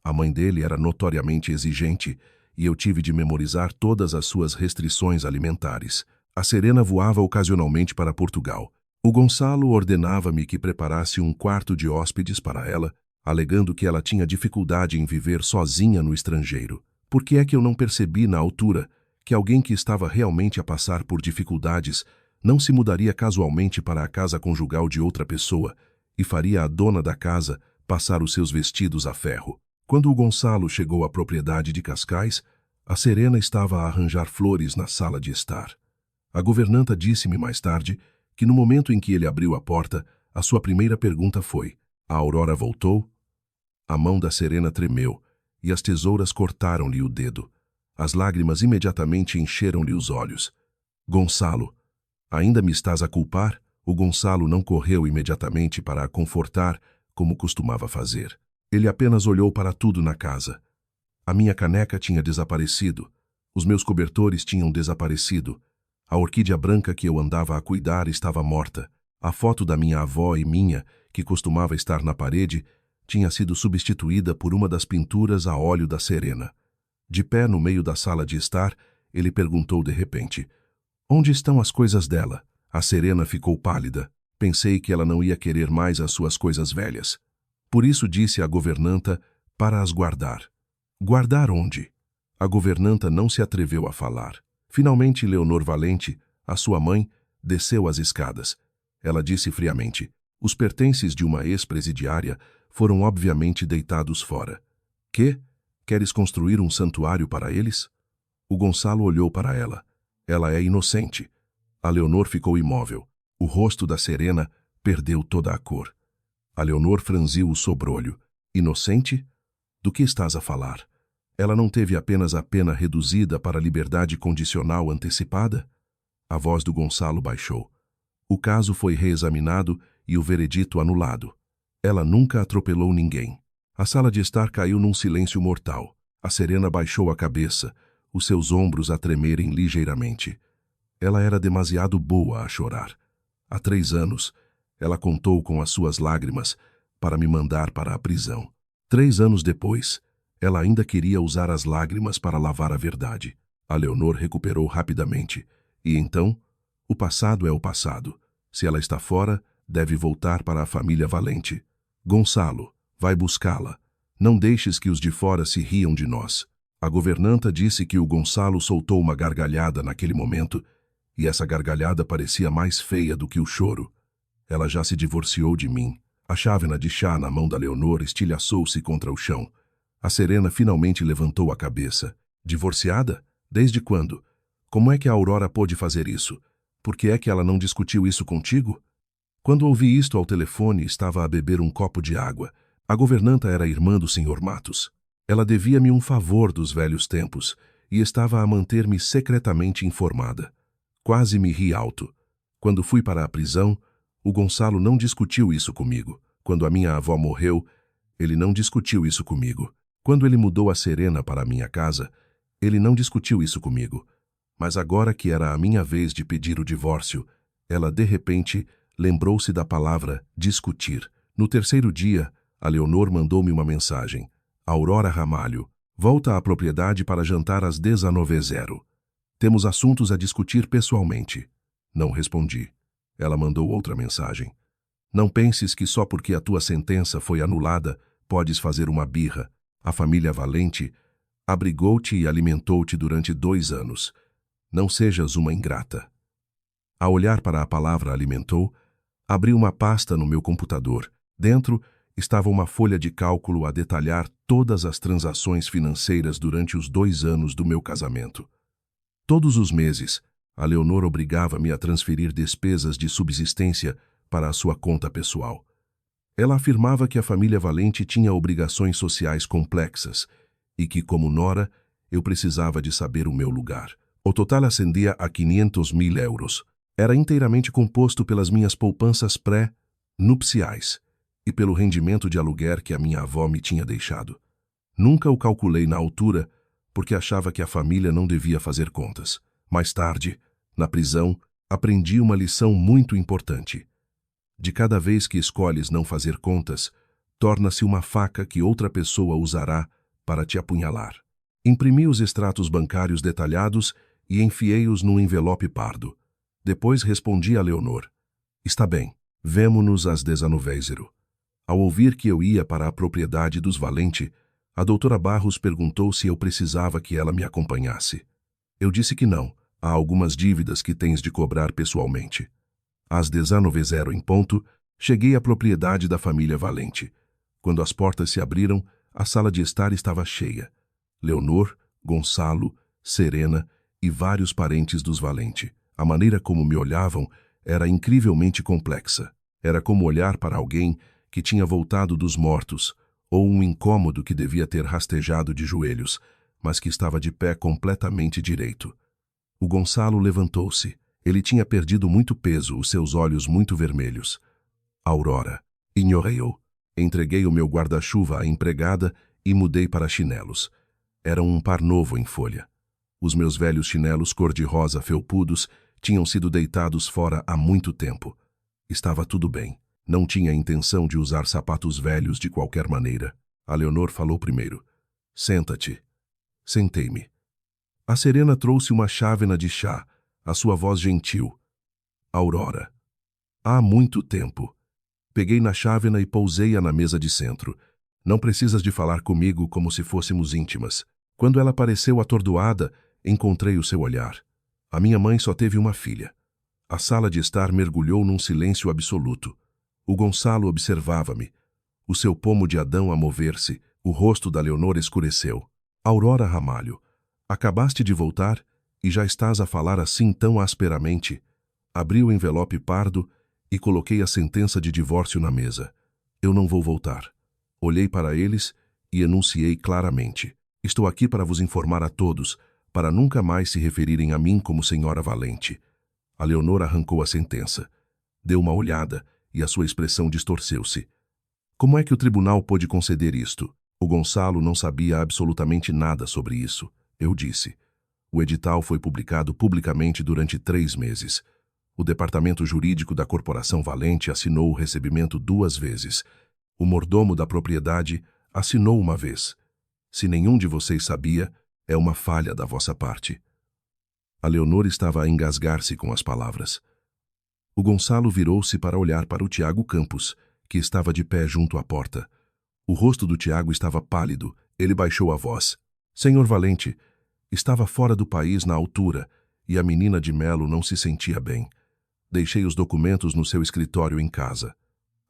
A mãe dele era notoriamente exigente e eu tive de memorizar todas as suas restrições alimentares. A Serena voava ocasionalmente para Portugal. O Gonçalo ordenava-me que preparasse um quarto de hóspedes para ela, alegando que ela tinha dificuldade em viver sozinha no estrangeiro. Por que é que eu não percebi na altura que alguém que estava realmente a passar por dificuldades não se mudaria casualmente para a casa conjugal de outra pessoa e faria a dona da casa passar os seus vestidos a ferro? Quando o Gonçalo chegou à propriedade de Cascais, a Serena estava a arranjar flores na sala de estar. A governanta disse-me mais tarde que no momento em que ele abriu a porta, a sua primeira pergunta foi: a Aurora voltou? A mão da Serena tremeu e as tesouras cortaram-lhe o dedo. As lágrimas imediatamente encheram-lhe os olhos. Gonçalo, ainda me estás a culpar? O Gonçalo não correu imediatamente para a confortar, como costumava fazer. Ele apenas olhou para tudo na casa. A minha caneca tinha desaparecido. Os meus cobertores tinham desaparecido. A orquídea branca que eu andava a cuidar estava morta. A foto da minha avó e minha, que costumava estar na parede, tinha sido substituída por uma das pinturas a óleo da Serena. De pé no meio da sala de estar, ele perguntou de repente: onde estão as coisas dela? A Serena ficou pálida. Pensei que ela não ia querer mais as suas coisas velhas. Por isso disse à governanta para as guardar. Guardar onde? A governanta não se atreveu a falar. Finalmente, Leonor Valente, a sua mãe, desceu as escadas. Ela disse friamente: os pertences de uma ex-presidiária foram obviamente deitados fora. Que? Queres construir um santuário para eles? O Gonçalo olhou para ela. Ela é inocente. A Leonor ficou imóvel. O rosto da Serena perdeu toda a cor. A Leonor franziu o sobrolho. Inocente? Do que estás a falar? Ela não teve apenas a pena reduzida para liberdade condicional antecipada? A voz do Gonçalo baixou. O caso foi reexaminado e o veredito anulado. Ela nunca atropelou ninguém. A sala de estar caiu num silêncio mortal. A Serena baixou a cabeça, os seus ombros a tremerem ligeiramente. Ela era demasiado boa a chorar. Há 3 anos, ela contou com as suas lágrimas para me mandar para a prisão. 3 anos depois, ela ainda queria usar as lágrimas para lavar a verdade. A Leonor recuperou rapidamente. E então, o passado é o passado. Se ela está fora, deve voltar para a família Valente. Gonçalo, vai buscá-la. Não deixes que os de fora se riam de nós. A governanta disse que o Gonçalo soltou uma gargalhada naquele momento, e essa gargalhada parecia mais feia do que o choro. Ela já se divorciou de mim. A chávena de chá na mão da Leonor estilhaçou-se contra o chão. A Serena finalmente levantou a cabeça. Divorciada? Desde quando? Como é que a Aurora pôde fazer isso? Por que é que ela não discutiu isso contigo? Quando ouvi isto ao telefone, estava a beber um copo de água. A governanta era irmã do Sr. Matos. Ela devia-me um favor dos velhos tempos e estava a manter-me secretamente informada. Quase me ri alto. Quando fui para a prisão, o Gonçalo não discutiu isso comigo. Quando a minha avó morreu, ele não discutiu isso comigo. Quando ele mudou a Serena para a minha casa, ele não discutiu isso comigo. Mas agora que era a minha vez de pedir o divórcio, ela de repente lembrou-se da palavra discutir. No terceiro dia, a Leonor mandou-me uma mensagem. Aurora Ramalho, volta à propriedade para jantar às 19h. Temos assuntos a discutir pessoalmente. Não respondi. Ela mandou outra mensagem. Não penses que só porque a tua sentença foi anulada, podes fazer uma birra. A família Valente abrigou-te e alimentou-te durante 2 anos. Não sejas uma ingrata. A olhar para a palavra alimentou, Abri uma pasta no meu computador. Dentro estava uma folha de cálculo a detalhar todas as transações financeiras durante os 2 anos do meu casamento. Todos os meses, a Leonor obrigava-me a transferir despesas de subsistência para a sua conta pessoal. Ela afirmava que a família Valente tinha obrigações sociais complexas e que, como nora, eu precisava de saber o meu lugar. O total ascendia a 500.000 euros. Era inteiramente composto pelas minhas poupanças pré-nupciais e pelo rendimento de aluguer que a minha avó me tinha deixado. Nunca o calculei na altura, porque achava que a família não devia fazer contas. Mais tarde, na prisão, aprendi uma lição muito importante. De cada vez que escolhes não fazer contas, torna-se uma faca que outra pessoa usará para te apunhalar. Imprimi os extratos bancários detalhados e enfiei-os num envelope pardo. Depois respondi a Leonor: "Está bem, vemo-nos às 19h". Ao ouvir que eu ia para a propriedade dos Valente, a doutora Barros perguntou se eu precisava que ela me acompanhasse. Eu disse que não, há algumas dívidas que tens de cobrar pessoalmente. Às 19h em ponto, cheguei à propriedade da família Valente. Quando as portas se abriram, a sala de estar estava cheia. Leonor, Gonçalo, Serena e vários parentes dos Valente. A maneira como me olhavam era incrivelmente complexa. Era como olhar para alguém que tinha voltado dos mortos, ou um incômodo que devia ter rastejado de joelhos, mas que estava de pé completamente direito. O Gonçalo levantou-se. Ele tinha perdido muito peso, os seus olhos muito vermelhos. Aurora. Ignorei-o. Entreguei o meu guarda-chuva à empregada e mudei para chinelos. Era um par novo em folha. Os meus velhos chinelos cor-de-rosa felpudos tinham sido deitados fora há muito tempo. Estava tudo bem. Não tinha intenção de usar sapatos velhos de qualquer maneira. A Leonor falou primeiro. "Senta-te." Sentei-me. A Serena trouxe uma chávena de chá, a sua voz gentil. "Aurora." "Há muito tempo." Peguei na chávena e pousei-a na mesa de centro. "Não precisas de falar comigo como se fôssemos íntimas." Quando ela pareceu atordoada, encontrei o seu olhar. A minha mãe só teve uma filha. A sala de estar mergulhou num silêncio absoluto. O Gonçalo observava-me. O seu pomo de Adão a mover-se, o rosto da Leonor escureceu. "Aurora Ramalho, acabaste de voltar e já estás a falar assim tão asperamente." Abri o envelope pardo e coloquei a sentença de divórcio na mesa. "Eu não vou voltar." Olhei para eles e enunciei claramente: "Estou aqui para vos informar a todos, para nunca mais se referirem a mim como Senhora Valente." A Leonor arrancou a sentença. Deu uma olhada e a sua expressão distorceu-se. "Como é que o tribunal pôde conceder isto?" O Gonçalo não sabia absolutamente nada sobre isso. Eu disse: "O edital foi publicado publicamente durante 3 meses. O departamento jurídico da Corporação Valente assinou o recebimento 2 vezes. O mordomo da propriedade assinou uma vez. Se nenhum de vocês sabia, é uma falha da vossa parte." A Leonor estava a engasgar-se com as palavras. O Gonçalo virou-se para olhar para o Tiago Campos, que estava de pé junto à porta. O rosto do Tiago estava pálido. Ele baixou a voz: "Senhor Valente, estava fora do país na altura e a menina de Melo não se sentia bem. Deixei os documentos no seu escritório em casa."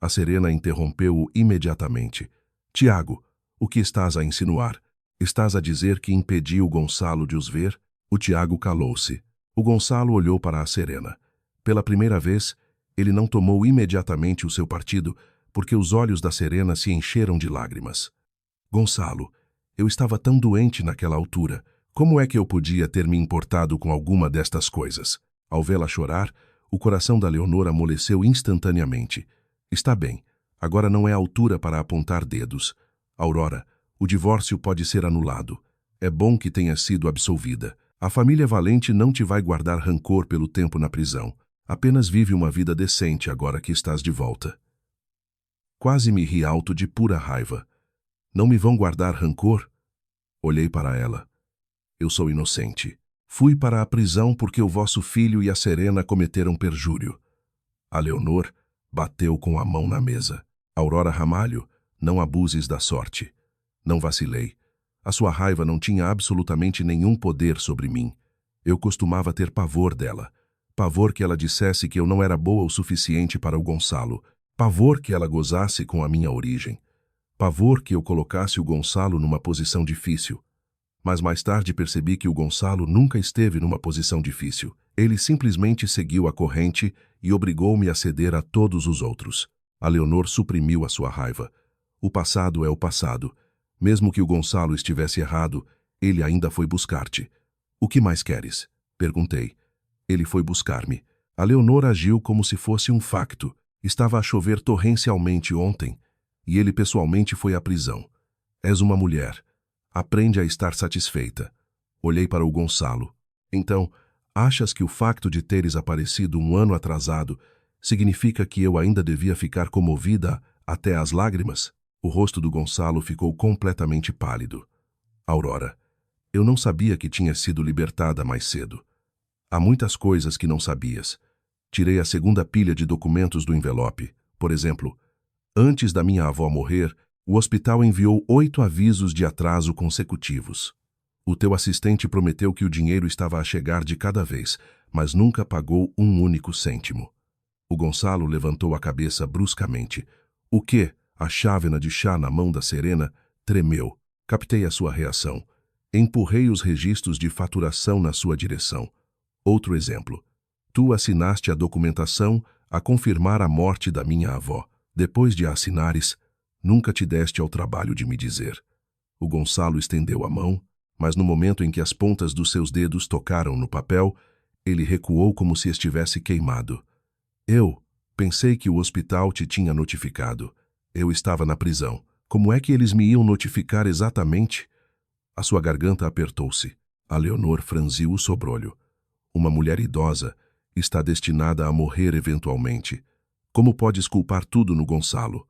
A Serena interrompeu-o imediatamente. "Tiago, o que estás a insinuar? Estás a dizer que impedi o Gonçalo de os ver?" O Tiago calou-se. O Gonçalo olhou para a Serena. Pela primeira vez, ele não tomou imediatamente o seu partido, porque os olhos da Serena se encheram de lágrimas. "Gonçalo, eu estava tão doente naquela altura. Como é que eu podia ter me importado com alguma destas coisas?" Ao vê-la chorar, o coração da Leonor amoleceu instantaneamente. "Está bem, agora não é a altura para apontar dedos. Aurora, o divórcio pode ser anulado. É bom que tenha sido absolvida. A família Valente não te vai guardar rancor pelo tempo na prisão. Apenas vive uma vida decente agora que estás de volta." Quase me ri alto de pura raiva. "Não me vão guardar rancor?" Olhei para ela. "Eu sou inocente. Fui para a prisão porque o vosso filho e a Serena cometeram perjúrio." A Leonor bateu com a mão na mesa. "Aurora Ramalho, não abuses da sorte." Não vacilei. A sua raiva não tinha absolutamente nenhum poder sobre mim. Eu costumava ter pavor dela. Pavor que ela dissesse que eu não era boa o suficiente para o Gonçalo. Pavor que ela gozasse com a minha origem. Pavor que eu colocasse o Gonçalo numa posição difícil. Mas mais tarde percebi que o Gonçalo nunca esteve numa posição difícil. Ele simplesmente seguiu a corrente e obrigou-me a ceder a todos os outros. A Leonor suprimiu a sua raiva. O passado é o passado. Mesmo que o Gonçalo estivesse errado, ele ainda foi buscar-te. O que mais queres? Perguntei. Ele foi buscar-me. A Leonor agiu como se fosse um facto. Estava a chover torrencialmente ontem, e ele pessoalmente foi à prisão. És uma mulher. Aprende a estar satisfeita. Olhei para o Gonçalo. Então, achas que o facto de teres aparecido um ano atrasado significa que eu ainda devia ficar comovida até às lágrimas? O rosto do Gonçalo ficou completamente pálido. Aurora, eu não sabia que tinha sido libertada mais cedo. Há muitas coisas que não sabias. Tirei a segunda pilha de documentos do envelope. Por exemplo, antes da minha avó morrer, o hospital enviou 8 avisos de atraso consecutivos. O teu assistente prometeu que o dinheiro estava a chegar de cada vez, mas nunca pagou um único cêntimo. O Gonçalo levantou a cabeça bruscamente. O quê? A chávena de chá na mão da Serena tremeu. Captei a sua reação. Empurrei os registros de faturação na sua direção. Outro exemplo. Tu assinaste a documentação a confirmar a morte da minha avó. Depois de a assinares, nunca te deste ao trabalho de me dizer. O Gonçalo estendeu a mão, mas no momento em que as pontas dos seus dedos tocaram no papel, ele recuou como se estivesse queimado. Eu pensei que o hospital te tinha notificado. Eu estava na prisão. Como é que eles me iam notificar exatamente? A sua garganta apertou-se. A Leonor franziu o sobrolho. Uma mulher idosa está destinada a morrer eventualmente. Como podes culpar tudo no Gonçalo?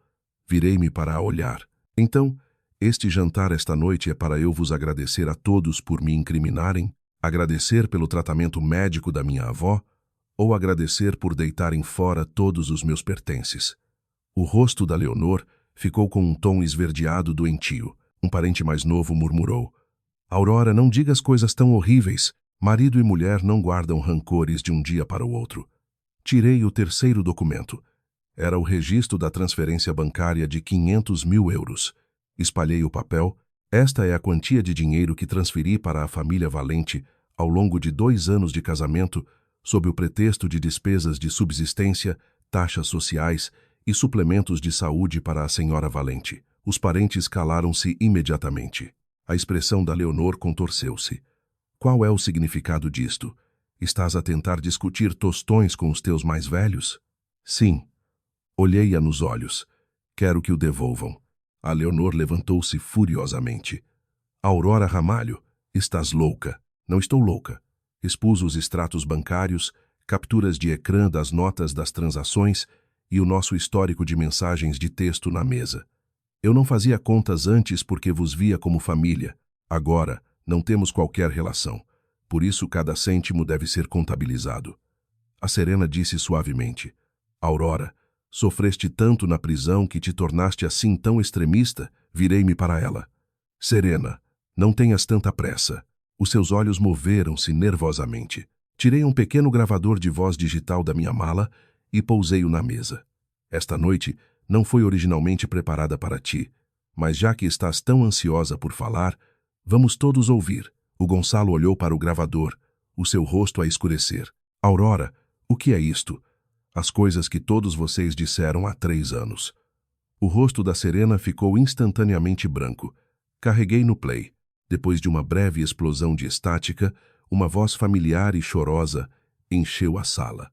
Virei-me para a olhar. Então, este jantar esta noite é para eu vos agradecer a todos por me incriminarem, agradecer pelo tratamento médico da minha avó, ou agradecer por deitarem fora todos os meus pertences. O rosto da Leonor ficou com um tom esverdeado doentio. Um parente mais novo murmurou. Aurora, não digas coisas tão horríveis. Marido e mulher não guardam rancores de um dia para o outro. Tirei o terceiro documento. Era o registro da transferência bancária de 500 mil euros. Espalhei o papel. Esta é a quantia de dinheiro que transferi para a família Valente ao longo de 2 anos de casamento, sob o pretexto de despesas de subsistência, taxas sociais e suplementos de saúde para a senhora Valente. Os parentes calaram-se imediatamente. A expressão da Leonor contorceu-se. Qual é o significado disto? Estás a tentar discutir tostões com os teus mais velhos? Sim. Olhei-a nos olhos. Quero que o devolvam. A Leonor levantou-se furiosamente. Aurora Ramalho, estás louca. Não estou louca. Expus os extratos bancários, capturas de ecrã das notas das transações e o nosso histórico de mensagens de texto na mesa. Eu não fazia contas antes porque vos via como família. Agora, não temos qualquer relação. Por isso, cada cêntimo deve ser contabilizado. A Serena disse suavemente. Aurora, sofreste tanto na prisão que te tornaste assim tão extremista? Virei-me para ela. Serena, não tenhas tanta pressa. Os seus olhos moveram-se nervosamente. Tirei um pequeno gravador de voz digital da minha mala e pousei-o na mesa. Esta noite não foi originalmente preparada para ti, mas já que estás tão ansiosa por falar, vamos todos ouvir. O Gonçalo olhou para o gravador, o seu rosto a escurecer. Aurora, o que é isto? As coisas que todos vocês disseram há 3 anos. O rosto da Serena ficou instantaneamente branco. Carreguei no play. Depois de uma breve explosão de estática, uma voz familiar e chorosa encheu a sala.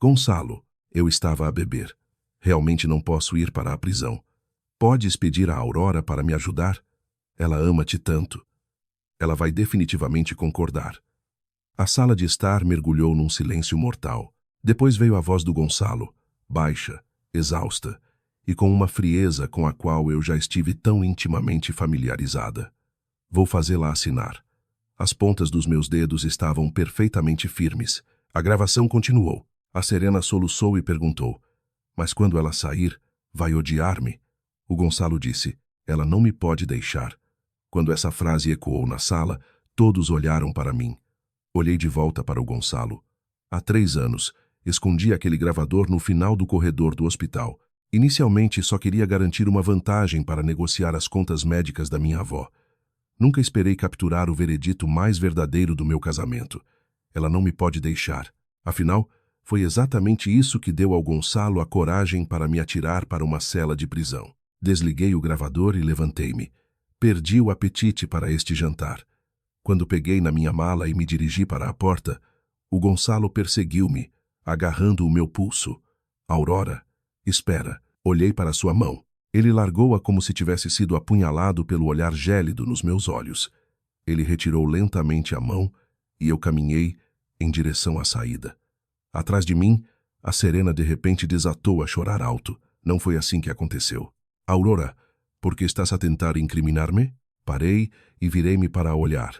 Gonçalo, eu estava a beber. Realmente não posso ir para a prisão. Podes pedir a Aurora para me ajudar? Ela ama-te tanto. Ela vai definitivamente concordar. A sala de estar mergulhou num silêncio mortal. Depois veio a voz do Gonçalo, baixa, exausta, e com uma frieza com a qual eu já estive tão intimamente familiarizada. Vou fazê-la assinar. As pontas dos meus dedos estavam perfeitamente firmes. A gravação continuou. A Serena soluçou e perguntou, mas quando ela sair, vai odiar-me? O Gonçalo disse, ela não me pode deixar. Quando essa frase ecoou na sala, todos olharam para mim. Olhei de volta para o Gonçalo. Há 3 anos, escondi aquele gravador no final do corredor do hospital. Inicialmente, só queria garantir uma vantagem para negociar as contas médicas da minha avó. Nunca esperei capturar o veredito mais verdadeiro do meu casamento. Ela não me pode deixar. Afinal, foi exatamente isso que deu ao Gonçalo a coragem para me atirar para uma cela de prisão. Desliguei o gravador e levantei-me. Perdi o apetite para este jantar. Quando peguei na minha mala e me dirigi para a porta, o Gonçalo perseguiu-me, agarrando o meu pulso. Aurora, espera. Olhei para sua mão. Ele largou-a como se tivesse sido apunhalado pelo olhar gélido nos meus olhos. Ele retirou lentamente a mão e eu caminhei em direção à saída. Atrás de mim, a Serena de repente desatou a chorar alto. Não foi assim que aconteceu. Aurora, por que estás a tentar incriminar-me? Parei e virei-me para olhar.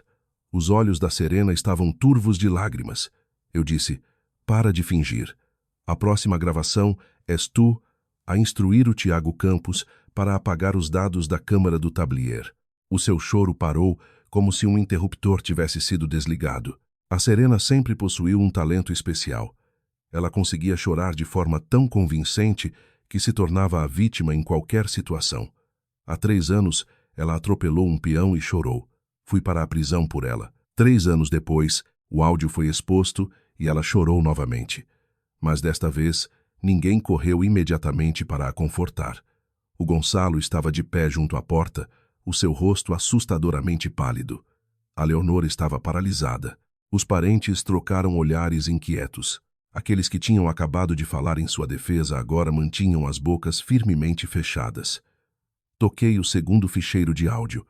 Os olhos da Serena estavam turvos de lágrimas. Eu disse, para de fingir. A próxima gravação és tu a instruir o Tiago Campos para apagar os dados da câmara do tablier. O seu choro parou como se um interruptor tivesse sido desligado. A Serena sempre possuiu um talento especial. Ela conseguia chorar de forma tão convincente que se tornava a vítima em qualquer situação. Há 3 anos, ela atropelou um peão e chorou. Fui para a prisão por ela. 3 anos depois, o áudio foi exposto e ela chorou novamente. Mas desta vez, ninguém correu imediatamente para a confortar. O Gonçalo estava de pé junto à porta, o seu rosto assustadoramente pálido. A Leonor estava paralisada. Os parentes trocaram olhares inquietos. Aqueles que tinham acabado de falar em sua defesa agora mantinham as bocas firmemente fechadas. Toquei o segundo ficheiro de áudio.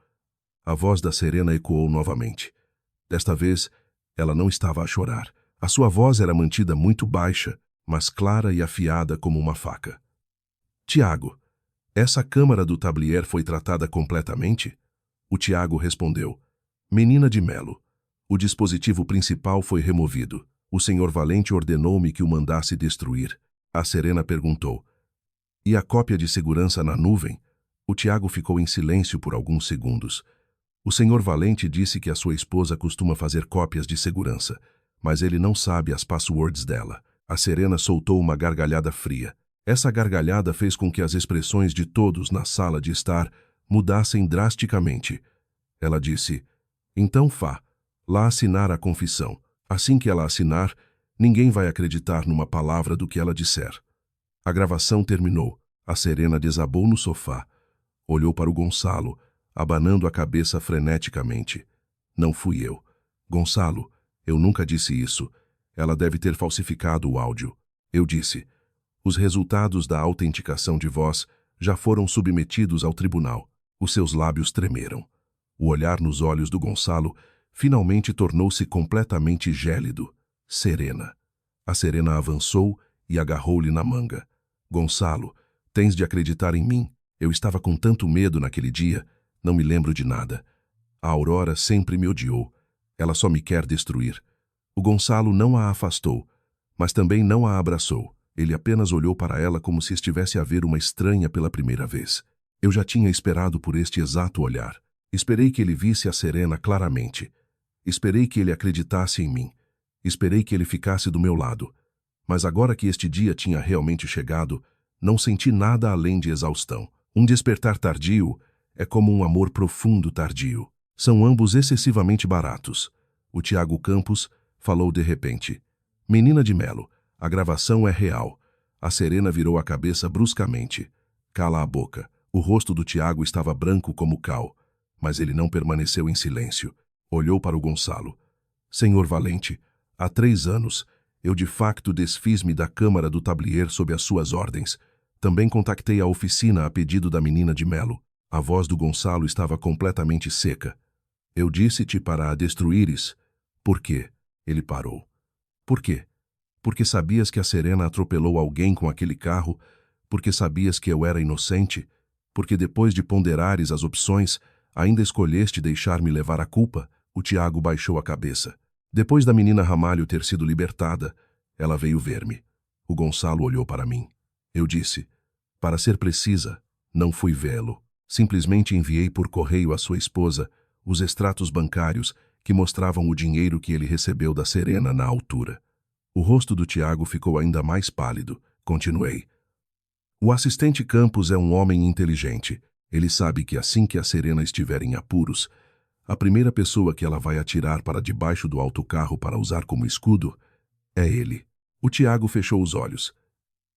A voz da Serena ecoou novamente. Desta vez, ela não estava a chorar. A sua voz era mantida muito baixa, mas clara e afiada como uma faca. Tiago, essa câmara do tablier foi tratada completamente? O Tiago respondeu. Menina de Melo, o dispositivo principal foi removido. O senhor Valente ordenou-me que o mandasse destruir. A Serena perguntou. E a cópia de segurança na nuvem? O Tiago ficou em silêncio por alguns segundos. O senhor Valente disse que a sua esposa costuma fazer cópias de segurança, mas ele não sabe as passwords dela. A Serena soltou uma gargalhada fria. Essa gargalhada fez com que as expressões de todos na sala de estar mudassem drasticamente. Ela disse, então lá assinar a confissão. Assim que ela assinar, ninguém vai acreditar numa palavra do que ela disser. A gravação terminou. A Serena desabou no sofá. Olhou para o Gonçalo, abanando a cabeça freneticamente. Não fui eu. Gonçalo, eu nunca disse isso. Ela deve ter falsificado o áudio. Eu disse. Os resultados da autenticação de voz já foram submetidos ao tribunal. Os seus lábios tremeram. O olhar nos olhos do Gonçalo finalmente tornou-se completamente gélido. Serena. A Serena avançou e agarrou-lhe na manga. Gonçalo, tens de acreditar em mim. Eu estava com tanto medo naquele dia, não me lembro de nada. A Aurora sempre me odiou. Ela só me quer destruir. O Gonçalo não a afastou, mas também não a abraçou. Ele apenas olhou para ela como se estivesse a ver uma estranha pela primeira vez. Eu já tinha esperado por este exato olhar. Esperei que ele visse a Serena claramente. Esperei que ele acreditasse em mim. Esperei que ele ficasse do meu lado. Mas agora que este dia tinha realmente chegado, não senti nada além de exaustão. Um despertar tardio é como um amor profundo tardio. São ambos excessivamente baratos. O Tiago Campos falou de repente. Menina de Melo, a gravação é real. A Serena virou a cabeça bruscamente. Cala a boca. O rosto do Tiago estava branco como cal, mas ele não permaneceu em silêncio. Olhou para o Gonçalo. Senhor Valente, há 3 anos, eu de facto desfiz-me da câmara do tablier sob as suas ordens. Também contactei a oficina a pedido da menina de Melo. A voz do Gonçalo estava completamente seca. Eu disse-te para a destruíres. Por quê? Ele parou. Por quê? Porque sabias que a Serena atropelou alguém com aquele carro? Porque sabias que eu era inocente? Porque depois de ponderares as opções, ainda escolheste deixar-me levar a culpa? O Tiago baixou a cabeça. Depois da menina Ramalho ter sido libertada, ela veio ver-me. O Gonçalo olhou para mim. Eu disse, para ser precisa, não fui vê-lo. Simplesmente enviei por correio à sua esposa os extratos bancários que mostravam o dinheiro que ele recebeu da Serena na altura. O rosto do Tiago ficou ainda mais pálido. Continuei. O assistente Campos é um homem inteligente. Ele sabe que assim que a Serena estiver em apuros, a primeira pessoa que ela vai atirar para debaixo do autocarro para usar como escudo é ele. O Tiago fechou os olhos.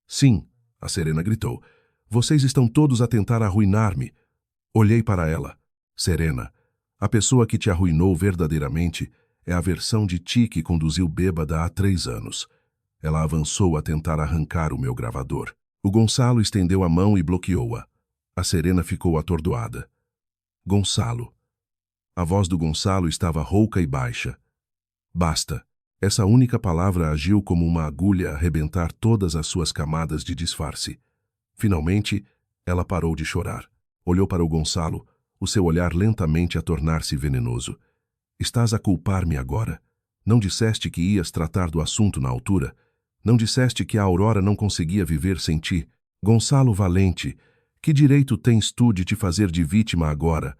Sim, a Serena gritou. Vocês estão todos a tentar arruinar-me. Olhei para ela. Serena, a pessoa que te arruinou verdadeiramente é a versão de ti que conduziu bêbada há 3 anos. Ela avançou a tentar arrancar o meu gravador. O Gonçalo estendeu a mão e bloqueou-a. A Serena ficou atordoada. Gonçalo. A voz do Gonçalo estava rouca e baixa. Basta. Essa única palavra agiu como uma agulha a arrebentar todas as suas camadas de disfarce. Finalmente, ela parou de chorar. Olhou para o Gonçalo, o seu olhar lentamente a tornar-se venenoso. Estás a culpar-me agora? Não disseste que ias tratar do assunto na altura? Não disseste que a Aurora não conseguia viver sem ti? Gonçalo Valente, que direito tens tu de te fazer de vítima agora?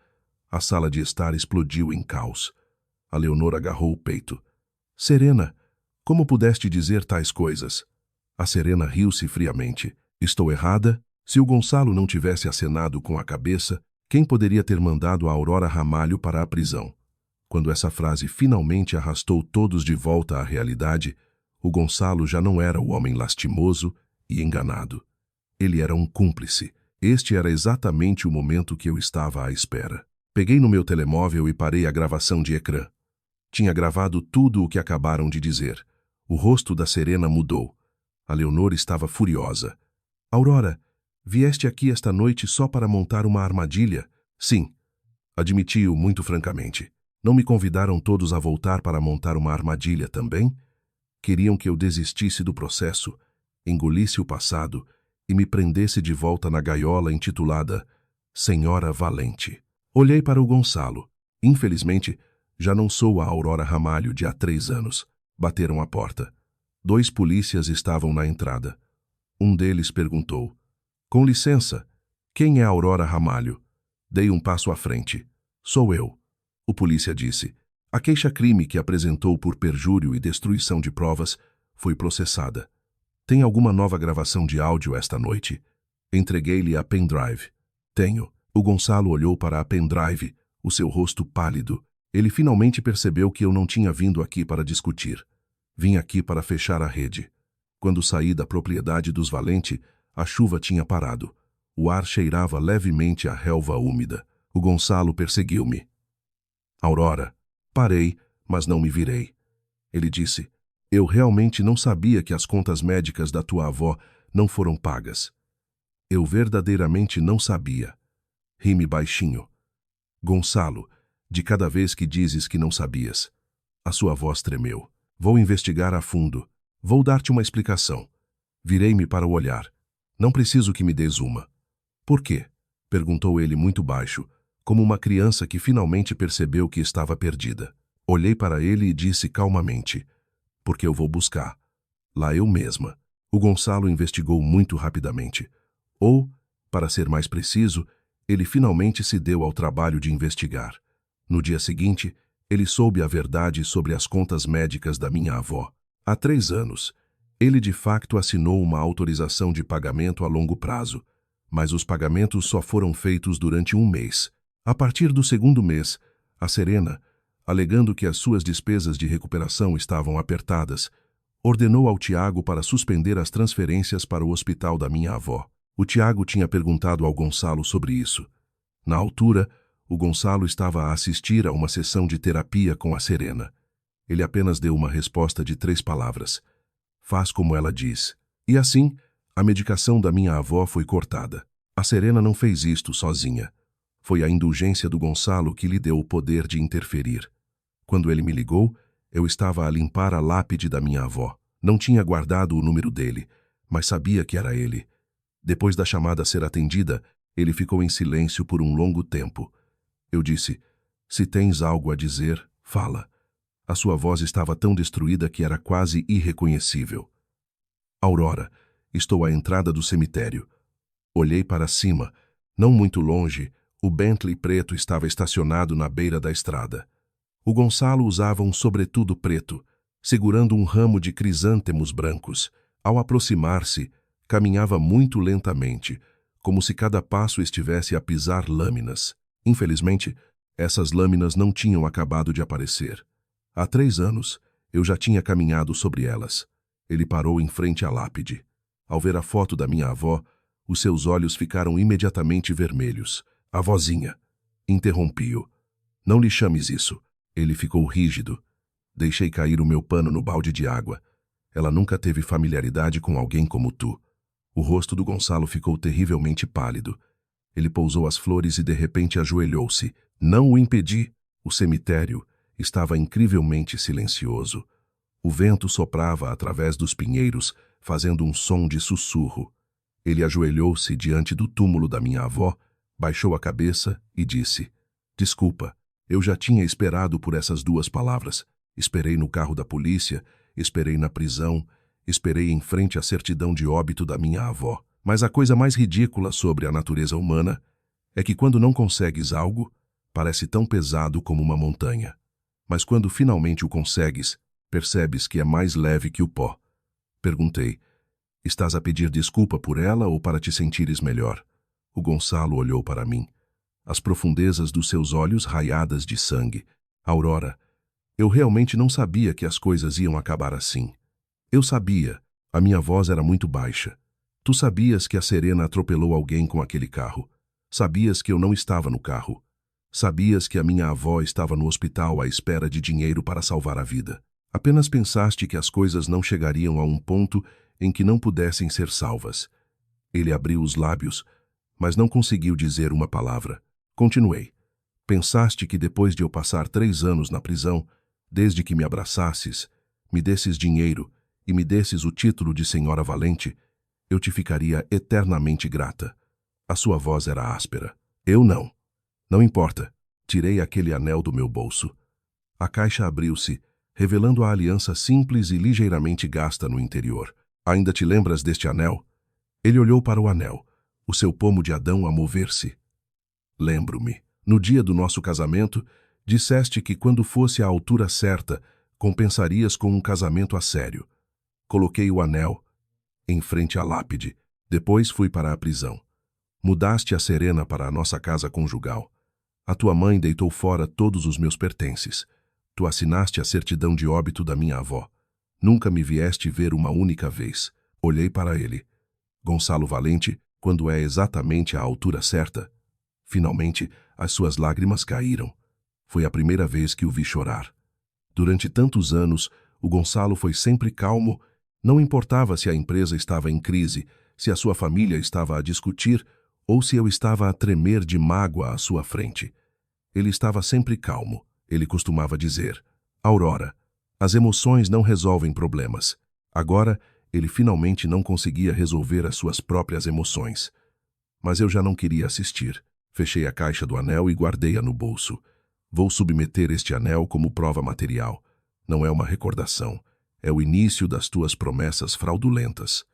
A sala de estar explodiu em caos. A Leonor agarrou o peito. Serena, como pudeste dizer tais coisas? A Serena riu-se friamente. Estou errada? Se o Gonçalo não tivesse acenado com a cabeça, quem poderia ter mandado a Aurora Ramalho para a prisão? Quando essa frase finalmente arrastou todos de volta à realidade, o Gonçalo já não era o homem lastimoso e enganado. Ele era um cúmplice. Este era exatamente o momento que eu estava à espera. Peguei no meu telemóvel e parei a gravação de ecrã. Tinha gravado tudo o que acabaram de dizer. O rosto da Serena mudou. A Leonor estava furiosa. Aurora, vieste aqui esta noite só para montar uma armadilha? Sim, admiti-o muito francamente. Não me convidaram todos a voltar para montar uma armadilha também? Queriam que eu desistisse do processo, engolisse o passado e me prendesse de volta na gaiola intitulada Senhora Valente. Olhei para o Gonçalo. Infelizmente, já não sou a Aurora Ramalho de há 3 anos. Bateram à porta. 2 polícias estavam na entrada. Um deles perguntou. Com licença, quem é a Aurora Ramalho? Dei um passo à frente. Sou eu. O polícia disse. A queixa-crime que apresentou por perjúrio e destruição de provas foi processada. Tem alguma nova gravação de áudio esta noite? Entreguei-lhe a pendrive. Tenho. O Gonçalo olhou para a pendrive, o seu rosto pálido. Ele finalmente percebeu que eu não tinha vindo aqui para discutir. Vim aqui para fechar a rede. Quando saí da propriedade dos Valente, a chuva tinha parado. O ar cheirava levemente a relva úmida. O Gonçalo perseguiu-me. Aurora. Parei, mas não me virei. Ele disse, eu realmente não sabia que as contas médicas da tua avó não foram pagas. Eu verdadeiramente não sabia. Ri-me baixinho. Gonçalo, de cada vez que dizes que não sabias. A sua voz tremeu. Vou investigar a fundo. Vou dar-te uma explicação. Virei-me para o olhar. Não preciso que me des uma. Por quê? Perguntou ele muito baixo, como uma criança que finalmente percebeu que estava perdida. Olhei para ele e disse calmamente, porque eu vou buscar. Lá eu mesma. O Gonçalo investigou muito rapidamente. Ou, para ser mais preciso, ele finalmente se deu ao trabalho de investigar. No dia seguinte, ele soube a verdade sobre as contas médicas da minha avó. Há 3 anos, ele de facto assinou uma autorização de pagamento a longo prazo, mas os pagamentos só foram feitos durante 1 mês. A partir do 2º mês, a Serena, alegando que as suas despesas de recuperação estavam apertadas, ordenou ao Tiago para suspender as transferências para o hospital da minha avó. O Tiago tinha perguntado ao Gonçalo sobre isso. Na altura, o Gonçalo estava a assistir a uma sessão de terapia com a Serena. Ele apenas deu uma resposta de 3 palavras. Faz como ela diz. E assim, a medicação da minha avó foi cortada. A Serena não fez isto sozinha. Foi a indulgência do Gonçalo que lhe deu o poder de interferir. Quando ele me ligou, eu estava a limpar a lápide da minha avó. Não tinha guardado o número dele, mas sabia que era ele. Depois da chamada ser atendida, ele ficou em silêncio por um longo tempo. Eu disse, se tens algo a dizer, fala. A sua voz estava tão destruída que era quase irreconhecível. Aurora, estou à entrada do cemitério. Olhei para cima. Não muito longe, o Bentley preto estava estacionado na beira da estrada. O Gonçalo usava um sobretudo preto. segurando um ramo de crisântemos brancos. Ao aproximar-se, caminhava muito lentamente, como se cada passo estivesse a pisar lâminas. Infelizmente, essas lâminas não tinham acabado de aparecer. Há 3 anos, eu já tinha caminhado sobre elas. Ele parou em frente à lápide. Ao ver a foto da minha avó, os seus olhos ficaram imediatamente vermelhos. Avózinha, interrompi-o. Não lhe chames isso. Ele ficou rígido. Deixei cair o meu pano no balde de água. Ela nunca teve familiaridade com alguém como tu. O rosto do Gonçalo ficou terrivelmente pálido. Ele pousou as flores e de repente ajoelhou-se. Não o impedi. O cemitério estava incrivelmente silencioso. O vento soprava através dos pinheiros, fazendo um som de sussurro. Ele ajoelhou-se diante do túmulo da minha avó, baixou a cabeça e disse: Desculpa, eu já tinha esperado por essas 2 palavras. Esperei no carro da polícia, esperei na prisão, esperei em frente à certidão de óbito da minha avó. Mas a coisa mais ridícula sobre a natureza humana é que quando não consegues algo, parece tão pesado como uma montanha. Mas quando finalmente o consegues, percebes que é mais leve que o pó. Perguntei: Estás a pedir desculpa por ela ou para te sentires melhor? O Gonçalo olhou para mim. As profundezas dos seus olhos raiadas de sangue. Aurora, eu realmente não sabia que as coisas iam acabar assim. Eu sabia. A minha voz era muito baixa. Tu sabias que a Serena atropelou alguém com aquele carro. Sabias que eu não estava no carro. Sabias que a minha avó estava no hospital à espera de dinheiro para salvar a vida. Apenas pensaste que as coisas não chegariam a um ponto em que não pudessem ser salvas. Ele abriu os lábios, mas não conseguiu dizer uma palavra. Continuei. Pensaste que depois de eu passar 3 anos na prisão, desde que me abraçasses, me desses dinheiro e me desses o título de senhora valente, eu te ficaria eternamente grata. A sua voz era áspera. Eu não. Não importa. Tirei aquele anel do meu bolso. A caixa abriu-se, revelando a aliança simples e ligeiramente gasta no interior. Ainda te lembras deste anel? Ele olhou para o anel, o seu pomo de Adão a mover-se. Lembro-me. No dia do nosso casamento, disseste que quando fosse a altura certa, compensarias com um casamento a sério. Coloquei o anel em frente à lápide. Depois fui para a prisão. Mudaste a Serena para a nossa casa conjugal. A tua mãe deitou fora todos os meus pertences. Tu assinaste a certidão de óbito da minha avó. Nunca me vieste ver uma única vez. Olhei para ele. Gonçalo Valente, quando é exatamente a altura certa. Finalmente, as suas lágrimas caíram. Foi a primeira vez que o vi chorar. Durante tantos anos, o Gonçalo foi sempre calmo. Não importava se a empresa estava em crise, se a sua família estava a discutir ou se eu estava a tremer de mágoa à sua frente. Ele estava sempre calmo. Ele costumava dizer: Aurora, as emoções não resolvem problemas. Agora, ele finalmente não conseguia resolver as suas próprias emoções. Mas eu já não queria assistir. Fechei a caixa do anel e guardei-a no bolso. Vou submeter este anel como prova material. Não é uma recordação. É o início das tuas promessas fraudulentas.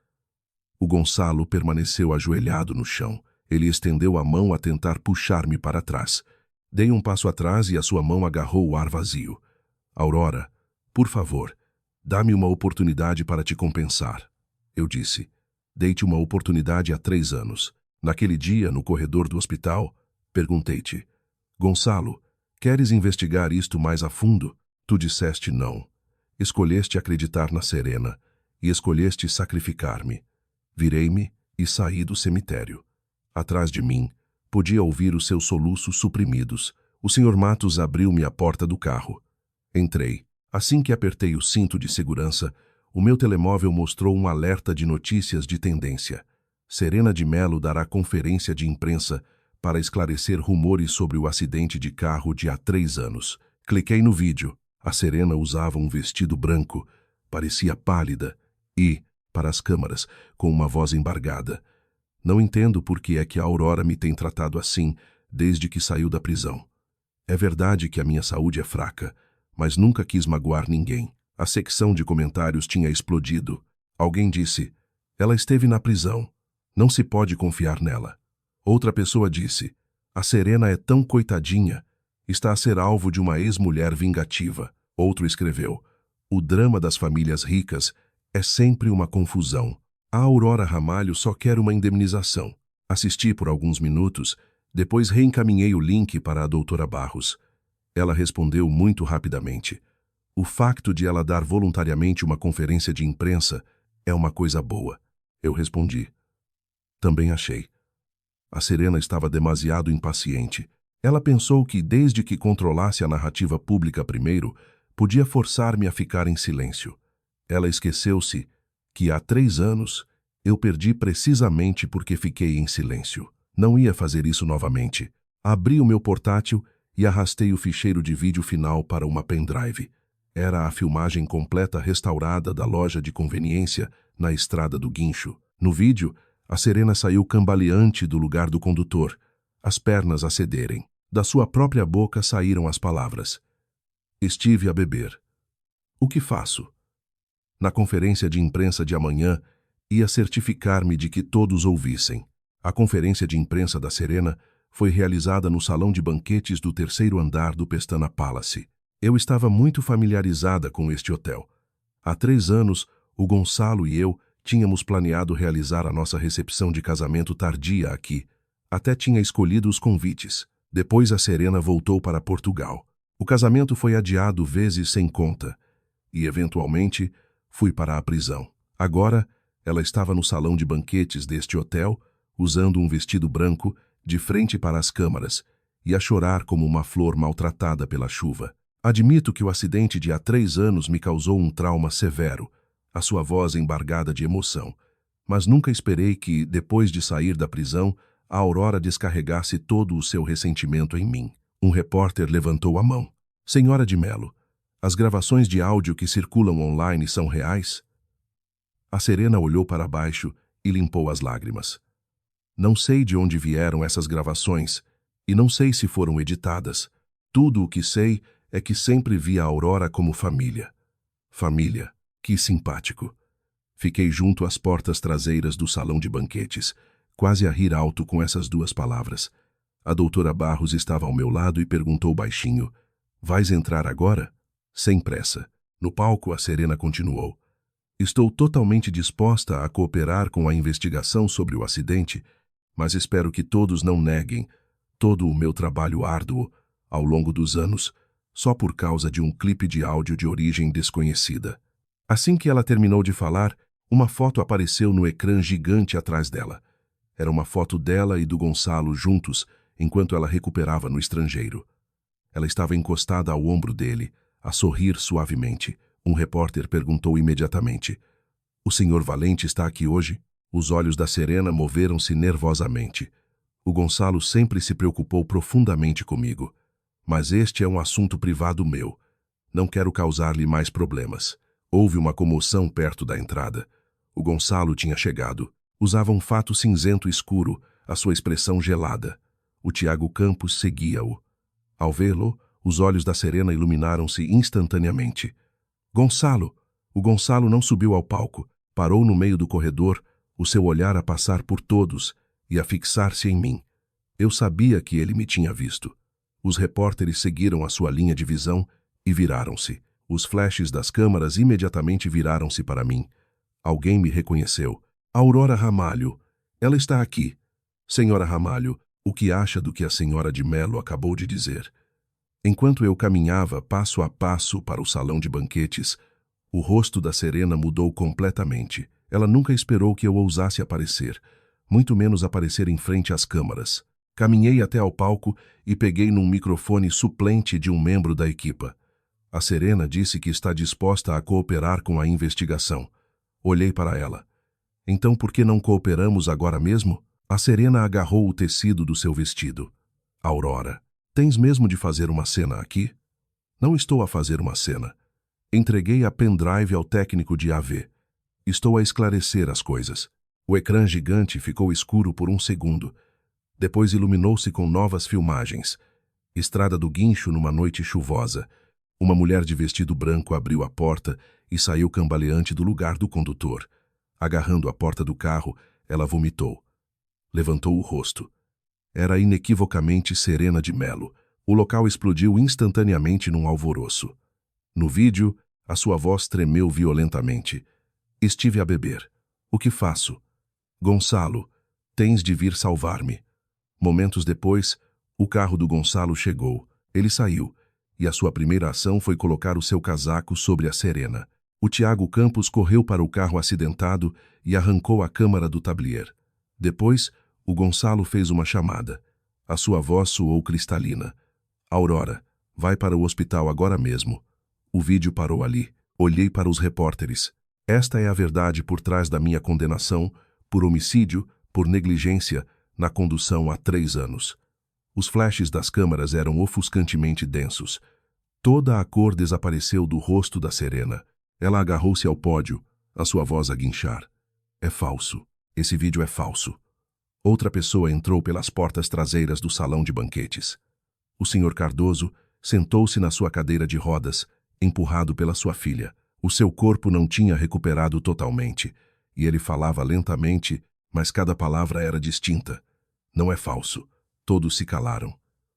O Gonçalo permaneceu ajoelhado no chão. Ele estendeu a mão a tentar puxar-me para trás. Dei um passo atrás e a sua mão agarrou o ar vazio. Aurora, por favor, dá-me uma oportunidade para te compensar. Eu disse. Dei-te uma oportunidade há 3 anos. Naquele dia, no corredor do hospital, perguntei-te: Gonçalo, queres investigar isto mais a fundo? Tu disseste não. Escolheste acreditar na Serena e escolheste sacrificar-me. Virei-me e saí do cemitério. Atrás de mim, podia ouvir os seus soluços suprimidos. O Sr. Matos abriu-me a porta do carro. Entrei. Assim que apertei o cinto de segurança, o meu telemóvel mostrou um alerta de notícias de tendência. Serena de Mello dará conferência de imprensa para esclarecer rumores sobre o acidente de carro de há 3 anos. Cliquei no vídeo. A Serena usava um vestido branco, parecia pálida e, para as câmaras, com uma voz embargada. Não entendo por que é que a Aurora me tem tratado assim desde que saiu da prisão. É verdade que a minha saúde é fraca, mas nunca quis magoar ninguém. A secção de comentários tinha explodido. Alguém disse: ela esteve na prisão. Não se pode confiar nela. Outra pessoa disse: a Serena é tão coitadinha, está a ser alvo de uma ex-mulher vingativa. Outro escreveu: O drama das famílias ricas é sempre uma confusão. A Aurora Ramalho só quer uma indemnização. Assisti por alguns minutos, depois reencaminhei o link para a doutora Barros. Ela respondeu muito rapidamente. O facto de ela dar voluntariamente uma conferência de imprensa é uma coisa boa. Eu respondi. Também achei. A Serena estava demasiado impaciente. Ela pensou que, desde que controlasse a narrativa pública primeiro, podia forçar-me a ficar em silêncio. Ela esqueceu-se que há 3 anos eu perdi precisamente porque fiquei em silêncio. Não ia fazer isso novamente. Abri o meu portátil e arrastei o ficheiro de vídeo final para uma pendrive. Era a filmagem completa restaurada da loja de conveniência na Estrada do Guincho. No vídeo, a Serena saiu cambaleante do lugar do condutor, as pernas a cederem. Da sua própria boca saíram as palavras. Estive a beber. O que faço? Na conferência de imprensa de amanhã, ia certificar-me de que todos ouvissem. A conferência de imprensa da Serena foi realizada no salão de banquetes do 3º andar do Pestana Palace. Eu estava muito familiarizada com este hotel. Há 3 anos, o Gonçalo e eu tínhamos planeado realizar a nossa recepção de casamento tardia aqui. Até tinha escolhido os convites. Depois a Serena voltou para Portugal. O casamento foi adiado vezes sem conta. E, eventualmente, fui para a prisão. Agora, ela estava no salão de banquetes deste hotel, usando um vestido branco, de frente para as câmaras, e a chorar como uma flor maltratada pela chuva. Admito que o acidente de há 3 anos me causou um trauma severo, a sua voz embargada de emoção, mas nunca esperei que, depois de sair da prisão, a Aurora descarregasse todo o seu ressentimento em mim. Um repórter levantou a mão. Senhora de Mello, as gravações de áudio que circulam online são reais? A Serena olhou para baixo e limpou as lágrimas. Não sei de onde vieram essas gravações e não sei se foram editadas. Tudo o que sei é que sempre vi a Aurora como família. Família, que simpático. Fiquei junto às portas traseiras do salão de banquetes, quase a rir alto com essas 2 palavras. A doutora Barros estava ao meu lado e perguntou baixinho, vais entrar agora? Sem pressa. No palco, a Serena continuou. Estou totalmente disposta a cooperar com a investigação sobre o acidente, mas espero que todos não neguem todo o meu trabalho árduo ao longo dos anos, só por causa de um clipe de áudio de origem desconhecida. Assim que ela terminou de falar, uma foto apareceu no ecrã gigante atrás dela. Era uma foto dela e do Gonçalo juntos, enquanto ela recuperava no estrangeiro. Ela estava encostada ao ombro dele, a sorrir suavemente. Um repórter perguntou imediatamente, o senhor Valente está aqui hoje? Os olhos da Serena moveram-se nervosamente. O Gonçalo sempre se preocupou profundamente comigo. Mas este é um assunto privado meu. Não quero causar-lhe mais problemas. Houve uma comoção perto da entrada. O Gonçalo tinha chegado. Usava um fato cinzento escuro, a sua expressão gelada. O Tiago Campos seguia-o. Ao vê-lo, os olhos da Serena iluminaram-se instantaneamente. Gonçalo! O Gonçalo não subiu ao palco. Parou no meio do corredor, o seu olhar a passar por todos e a fixar-se em mim. Eu sabia que ele me tinha visto. Os repórteres seguiram a sua linha de visão e viraram-se. Os flashes das câmaras imediatamente viraram-se para mim. Alguém me reconheceu. Aurora Ramalho. Ela está aqui. Senhora Ramalho, o que acha do que a senhora de Mello acabou de dizer? Enquanto eu caminhava passo a passo para o salão de banquetes, o rosto da Serena mudou completamente. Ela nunca esperou que eu ousasse aparecer, muito menos aparecer em frente às câmaras. Caminhei até ao palco e peguei num microfone suplente de um membro da equipa. A Serena disse que está disposta a cooperar com a investigação. Olhei para ela. Então por que não cooperamos agora mesmo? A Serena agarrou o tecido do seu vestido. Aurora, tens mesmo de fazer uma cena aqui? Não estou a fazer uma cena. Entreguei a pendrive ao técnico de AV. Estou a esclarecer as coisas. O ecrã gigante ficou escuro por um segundo. Depois iluminou-se com novas filmagens. Estrada do Guincho numa noite chuvosa. Uma mulher de vestido branco abriu a porta e saiu cambaleante do lugar do condutor. Agarrando a porta do carro, ela vomitou. Levantou o rosto. Era inequivocamente Serena de Mello. O local explodiu instantaneamente num alvoroço. No vídeo, A sua voz tremeu violentamente. Estive a beber. O que faço? Gonçalo, tens de vir salvar-me. Momentos depois, o carro do Gonçalo chegou. Ele saiu, e a sua primeira ação foi colocar o seu casaco sobre a Serena. O Tiago Campos correu para o carro acidentado e arrancou a câmara do tablier. Depois, o Gonçalo fez uma chamada. A sua voz soou cristalina. Aurora, vai para o hospital agora mesmo. O vídeo parou ali. Olhei para os repórteres. Esta é a verdade por trás da minha condenação por homicídio, por negligência, na condução há 3 anos. Os flashes das câmaras eram ofuscantemente densos. Toda a cor desapareceu do rosto da Serena. Ela agarrou-se ao pódio, a sua voz a guinchar. É falso. Esse vídeo é falso. Outra pessoa entrou pelas portas traseiras do salão de banquetes. O Sr. Cardoso sentou-se na sua cadeira de rodas, empurrado pela sua filha. O seu corpo não tinha recuperado totalmente, e ele falava lentamente, mas cada palavra era distinta. Não é falso. Todos se calaram.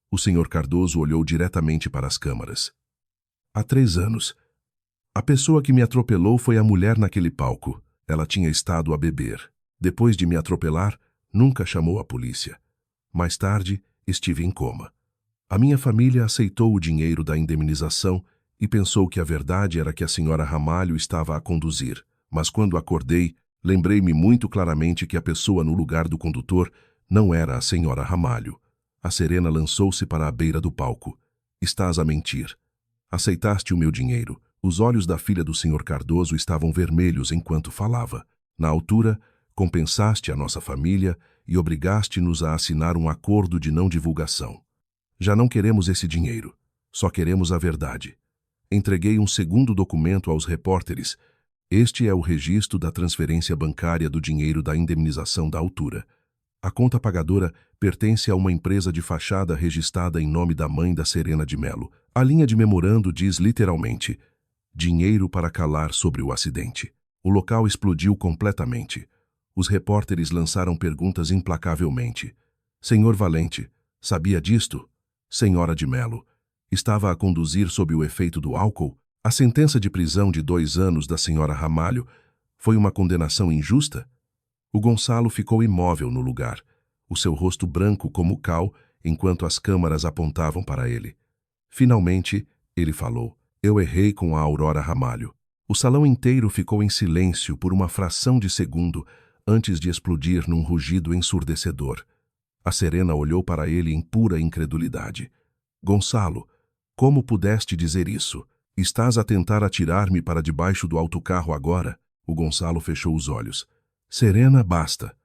O Sr. Cardoso olhou diretamente para as câmaras. Há 3 anos. A pessoa que me atropelou foi a mulher naquele palco. Ela tinha estado a beber. Depois de me atropelar, nunca chamou a polícia. Mais tarde, estive em coma. A minha família aceitou o dinheiro da indemnização e pensou que a verdade era que a senhora Ramalho estava a conduzir. Mas quando acordei, lembrei-me muito claramente que a pessoa no lugar do condutor não era a senhora Ramalho. A Serena lançou-se para a beira do palco. Estás a mentir. Aceitaste o meu dinheiro. Os olhos da filha do Sr. Cardoso estavam vermelhos enquanto falava. Na altura, compensaste a nossa família e obrigaste-nos a assinar um acordo de não divulgação. Já não queremos esse dinheiro. Só queremos a verdade. Entreguei um segundo documento aos repórteres. Este é o registro da transferência bancária do dinheiro da indemnização da altura. A conta pagadora pertence a uma empresa de fachada registrada em nome da mãe da Serena de Melo. A linha de memorando diz literalmente: dinheiro para calar sobre o acidente. O local explodiu completamente. Os repórteres lançaram perguntas implacavelmente. Senhor Valente, sabia disto? Senhora de Melo, estava a conduzir sob o efeito do álcool? A sentença de prisão de 2 anos da senhora Ramalho foi uma condenação injusta? O Gonçalo ficou imóvel no lugar, o seu rosto branco como cal, enquanto as câmaras apontavam para ele. Finalmente, ele falou: eu errei com a Aurora Ramalho. O salão inteiro ficou em silêncio por uma fração de segundo antes de explodir num rugido ensurdecedor. A Serena olhou para ele em pura incredulidade. Gonçalo, como pudeste dizer isso? Estás a tentar atirar-me para debaixo do autocarro agora? O Gonçalo fechou os olhos. Serena, basta.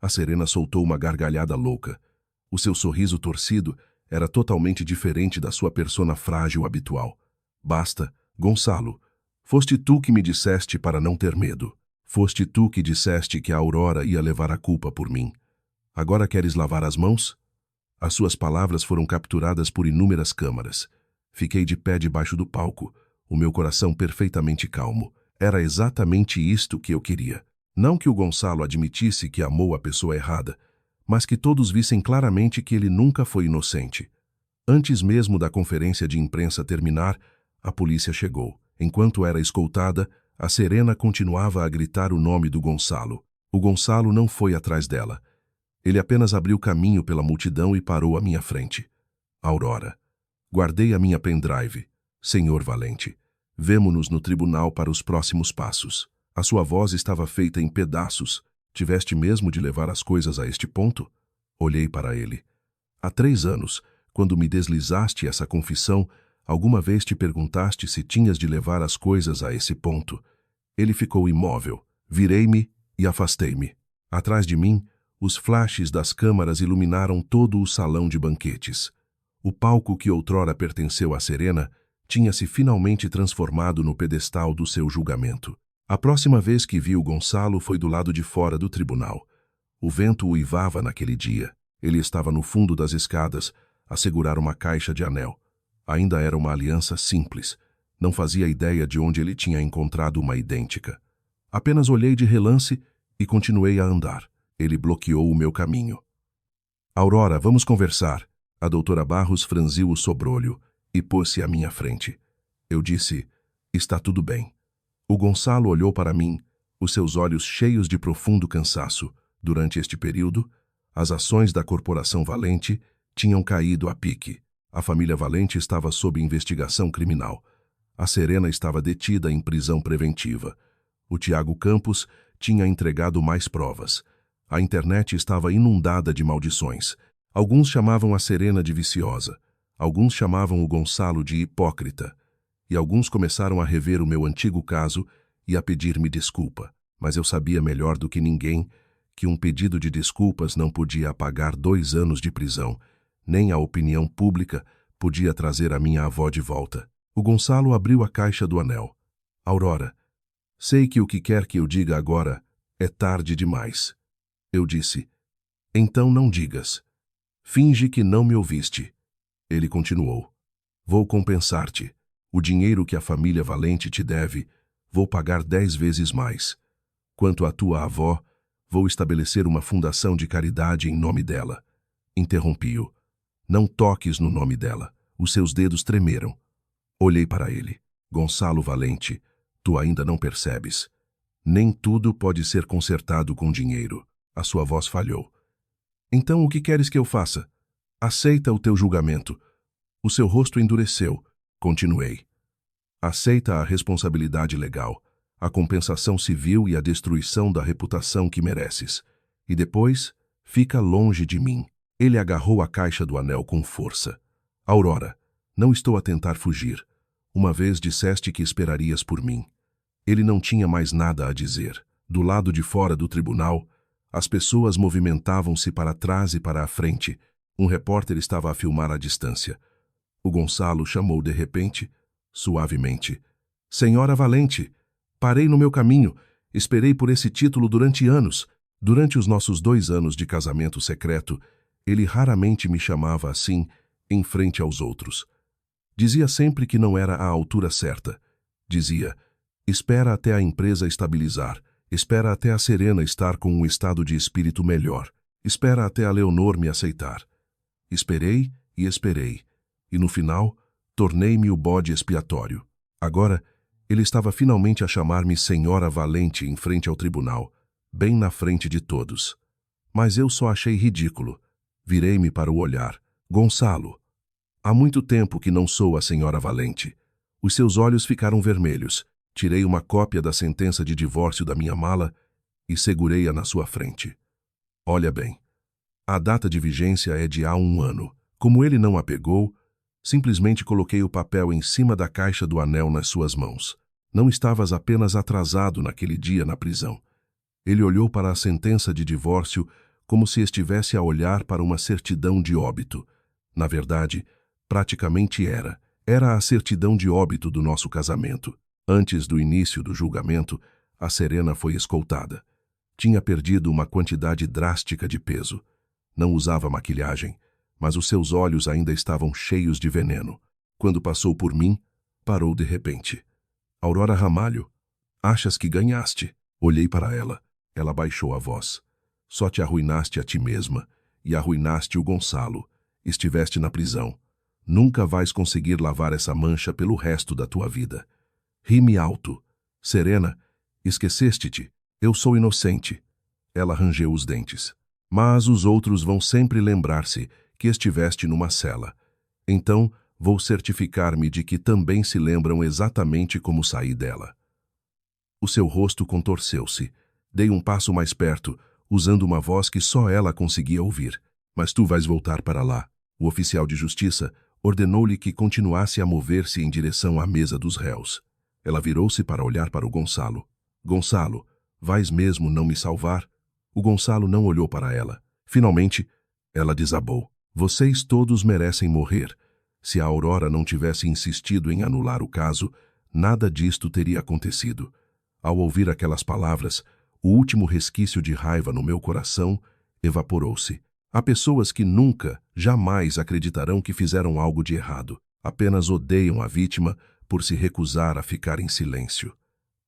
A Serena soltou uma gargalhada louca. O seu sorriso torcido era totalmente diferente da sua persona frágil habitual. Basta, Gonçalo. Foste tu que me disseste para não ter medo. Foste tu que disseste que a Aurora ia levar a culpa por mim. Agora queres lavar as mãos? As suas palavras foram capturadas por inúmeras câmaras. Fiquei de pé debaixo do palco, o meu coração perfeitamente calmo. Era exatamente isto que eu queria. Não que o Gonçalo admitisse que amou a pessoa errada, mas que todos vissem claramente que ele nunca foi inocente. Antes mesmo da conferência de imprensa terminar, a polícia chegou. Enquanto era escoltada, a Serena continuava a gritar o nome do Gonçalo. O Gonçalo não foi atrás dela. Ele apenas abriu caminho pela multidão e parou à minha frente. Aurora. Guardei a minha pendrive. Senhor Valente, vemo-nos no tribunal para os próximos passos. A sua voz estava feita em pedaços. Tiveste mesmo de levar as coisas a este ponto? Olhei para ele. Há 3 anos, quando me deslizaste essa confissão, alguma vez te perguntaste se tinhas de levar as coisas a esse ponto. Ele ficou imóvel. Virei-me e afastei-me. Atrás de mim, os flashes das câmaras iluminaram todo o salão de banquetes. O palco que outrora pertenceu à Serena tinha-se finalmente transformado no pedestal do seu julgamento. A próxima vez que vi o Gonçalo foi do lado de fora do tribunal. O vento uivava naquele dia. Ele estava no fundo das escadas, a segurar uma caixa de anel. Ainda era uma aliança simples. Não fazia ideia de onde ele tinha encontrado uma idêntica. Apenas olhei de relance e continuei a andar. Ele bloqueou o meu caminho. Aurora, vamos conversar. A doutora Barros franziu o sobrolho e pôs-se à minha frente. Eu disse, Está tudo bem. O Gonçalo olhou para mim, os seus olhos cheios de profundo cansaço. Durante este período, as ações da Corporação Valente tinham caído a pique. A família Valente estava sob investigação criminal. A Serena estava detida em prisão preventiva. O Tiago Campos tinha entregado mais provas. A internet estava inundada de maldições. Alguns chamavam a Serena de viciosa. Alguns chamavam o Gonçalo de hipócrita. E alguns começaram a rever o meu antigo caso e a pedir-me desculpa. Mas eu sabia melhor do que ninguém que um pedido de desculpas não podia apagar 2 anos de prisão, nem a opinião pública podia trazer a minha avó de volta. O Gonçalo abriu a caixa do anel. Aurora, sei que o que quer que eu diga agora é tarde demais. Eu disse, então não digas. Finge que não me ouviste. Ele continuou, vou compensar-te. O dinheiro que a família Valente te deve, vou pagar 10 vezes mais. Quanto à tua avó, vou estabelecer uma fundação de caridade em nome dela. Interrompi-o. Não toques no nome dela. Os seus dedos tremeram. Olhei para ele. Gonçalo Valente, tu ainda não percebes. Nem tudo pode ser consertado com dinheiro. A sua voz falhou. Então o que queres que eu faça? Aceita o teu julgamento. O seu rosto endureceu. Continuei. Aceita a responsabilidade legal, a compensação civil e a destruição da reputação que mereces. E depois, fica longe de mim. Ele agarrou a caixa do anel com força. Aurora, não estou a tentar fugir. Uma vez disseste que esperarias por mim. Ele não tinha mais nada a dizer. Do lado de fora do tribunal, as pessoas movimentavam-se para trás e para a frente. Um repórter estava a filmar à distância. O Gonçalo chamou de repente, suavemente. Senhora Valente, parei no meu caminho, esperei por esse título durante anos. Durante os nossos 2 anos de casamento secreto, ele raramente me chamava assim, em frente aos outros. Dizia sempre que não era a altura certa. Dizia, espera até a empresa estabilizar, espera até a Serena estar com um estado de espírito melhor, espera até a Leonor me aceitar. Esperei e esperei. E no final, tornei-me o bode expiatório. Agora, ele estava finalmente a chamar-me Senhora Valente em frente ao tribunal, bem na frente de todos. Mas eu só achei ridículo. Virei-me para o olhar. Gonçalo, há muito tempo que não sou a Senhora Valente. Os seus olhos ficaram vermelhos. Tirei uma cópia da sentença de divórcio da minha mala e segurei-a na sua frente. Olha bem, a data de vigência é de há 1 ano. Como ele não a pegou, simplesmente coloquei o papel em cima da caixa do anel nas suas mãos. Não estavas apenas atrasado naquele dia na prisão. Ele olhou para a sentença de divórcio como se estivesse a olhar para uma certidão de óbito. Na verdade, praticamente era. Era a certidão de óbito do nosso casamento. Antes do início do julgamento, a Serena foi escoltada. Tinha perdido uma quantidade drástica de peso. Não usava maquilhagem, mas os seus olhos ainda estavam cheios de veneno. Quando passou por mim, parou de repente. Aurora Ramalho, achas que ganhaste? Olhei para ela. Ela baixou a voz. Só te arruinaste a ti mesma e arruinaste o Gonçalo. Estiveste na prisão. Nunca vais conseguir lavar essa mancha pelo resto da tua vida. Rime alto. Serena, esqueceste-te. Eu sou inocente. Ela rangeu os dentes. Mas os outros vão sempre lembrar-se que estiveste numa cela. Então, vou certificar-me de que também se lembram exatamente como saí dela. O seu rosto contorceu-se. Dei um passo mais perto, usando uma voz que só ela conseguia ouvir. Mas tu vais voltar para lá. O oficial de justiça ordenou-lhe que continuasse a mover-se em direção à mesa dos réus. Ela virou-se para olhar para o Gonçalo. Gonçalo, vais mesmo não me salvar? O Gonçalo não olhou para ela. Finalmente, ela desabou. Vocês todos merecem morrer. Se a Aurora não tivesse insistido em anular o caso, nada disto teria acontecido. Ao ouvir aquelas palavras, o último resquício de raiva no meu coração evaporou-se. Há pessoas que nunca, jamais acreditarão que fizeram algo de errado. Apenas odeiam a vítima por se recusar a ficar em silêncio.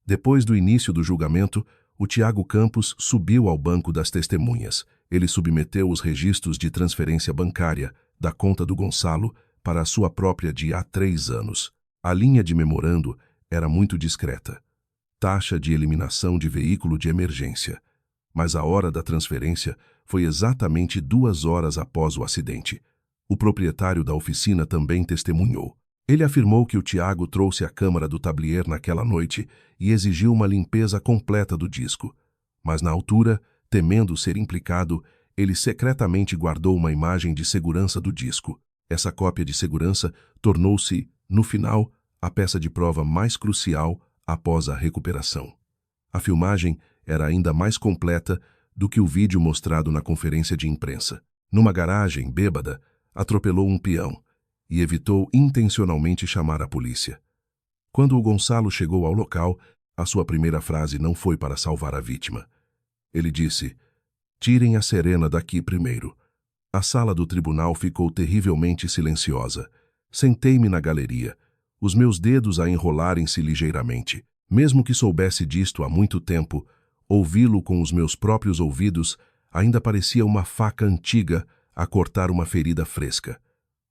Depois do início do julgamento, o Tiago Campos subiu ao banco das testemunhas. Ele submeteu os registros de transferência bancária da conta do Gonçalo para a sua própria de há 3 anos. A linha de memorando Era muito discreta. Taxa de eliminação de veículo de emergência. Mas a hora da transferência foi exatamente 2 horas após o acidente. O proprietário da oficina também testemunhou. Ele afirmou que o Tiago trouxe a câmara do tablier naquela noite e exigiu uma limpeza completa do disco. Mas na altura, temendo ser implicado, ele secretamente guardou uma imagem de segurança do disco. Essa cópia de segurança tornou-se, no final, a peça de prova mais crucial após a recuperação. A filmagem era ainda mais completa do que o vídeo mostrado na conferência de imprensa. Numa garagem, bêbada, atropelou um peão e evitou intencionalmente chamar a polícia. Quando o Gonçalo chegou ao local, a sua primeira frase não foi para salvar a vítima. Ele disse: "Tirem a Serena daqui primeiro." A sala do tribunal ficou terrivelmente silenciosa. Sentei-me na galeria, os meus dedos a enrolarem-se ligeiramente. Mesmo que soubesse disto há muito tempo, ouvi-lo com os meus próprios ouvidos ainda parecia uma faca antiga a cortar uma ferida fresca.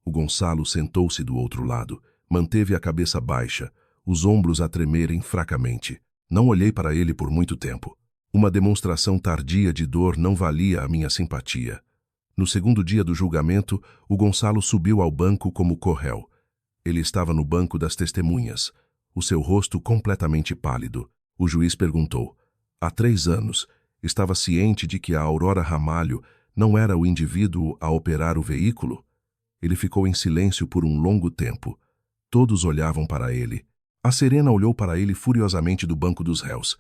O Gonçalo sentou-se do outro lado, manteve a cabeça baixa, os ombros a tremerem fracamente. Não olhei para ele por muito tempo. Uma demonstração tardia de dor não valia a minha simpatia. No segundo dia do julgamento, o Gonçalo subiu ao banco como corréu. Ele estava no banco das testemunhas, o seu rosto completamente pálido. O juiz perguntou: "Há 3 anos, estava ciente de que a Aurora Ramalho não era o indivíduo a operar o veículo?" Ele ficou em silêncio por um longo tempo. Todos olhavam para ele. A Serena olhou para ele furiosamente do banco dos réus.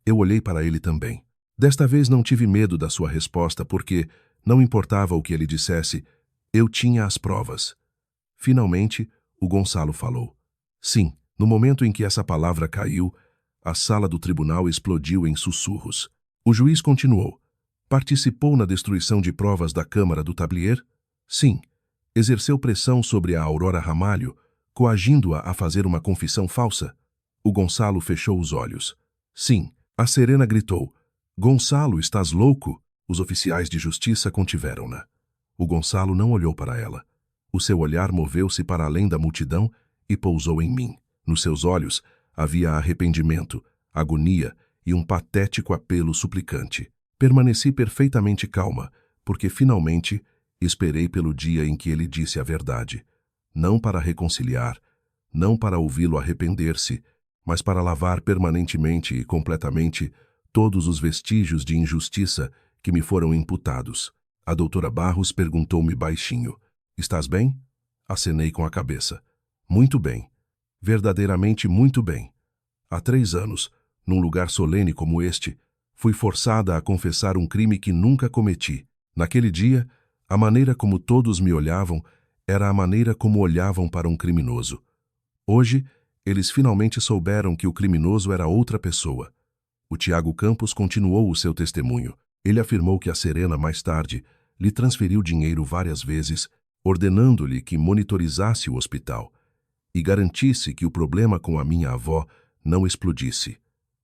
Eu olhei para ele também. Desta vez não tive medo da sua resposta porque, não importava o que ele dissesse, eu tinha as provas. Finalmente, o Gonçalo falou. Sim, no momento em que essa palavra caiu, a sala do tribunal explodiu em sussurros. O juiz continuou. Participou na destruição de provas da Câmara do Tablier? Sim. Exerceu pressão sobre a Aurora Ramalho, coagindo-a a fazer uma confissão falsa? O Gonçalo fechou os olhos. Sim. A Serena gritou. Gonçalo, estás louco? Os oficiais de justiça contiveram-na. O Gonçalo não olhou para ela. O seu olhar moveu-se para além da multidão e pousou em mim. Nos seus olhos havia arrependimento, agonia e um patético apelo suplicante. Permaneci perfeitamente calma, porque finalmente esperei pelo dia em que ele disse a verdade. Não para reconciliar, não para ouvi-lo arrepender-se, mas para lavar permanentemente e completamente todos os vestígios de injustiça que me foram imputados. A doutora Barros perguntou-me baixinho. Estás bem? Acenei com a cabeça. Muito bem. Verdadeiramente muito bem. Há 3 anos, num lugar solene como este, fui forçada a confessar um crime que nunca cometi. Naquele dia, a maneira como todos me olhavam era a maneira como olhavam para um criminoso. Hoje, eles finalmente souberam que o criminoso era outra pessoa. O Tiago Campos continuou o seu testemunho. Ele afirmou que a Serena, mais tarde, lhe transferiu dinheiro várias vezes, ordenando-lhe que monitorizasse o hospital e garantisse que o problema com a minha avó não explodisse.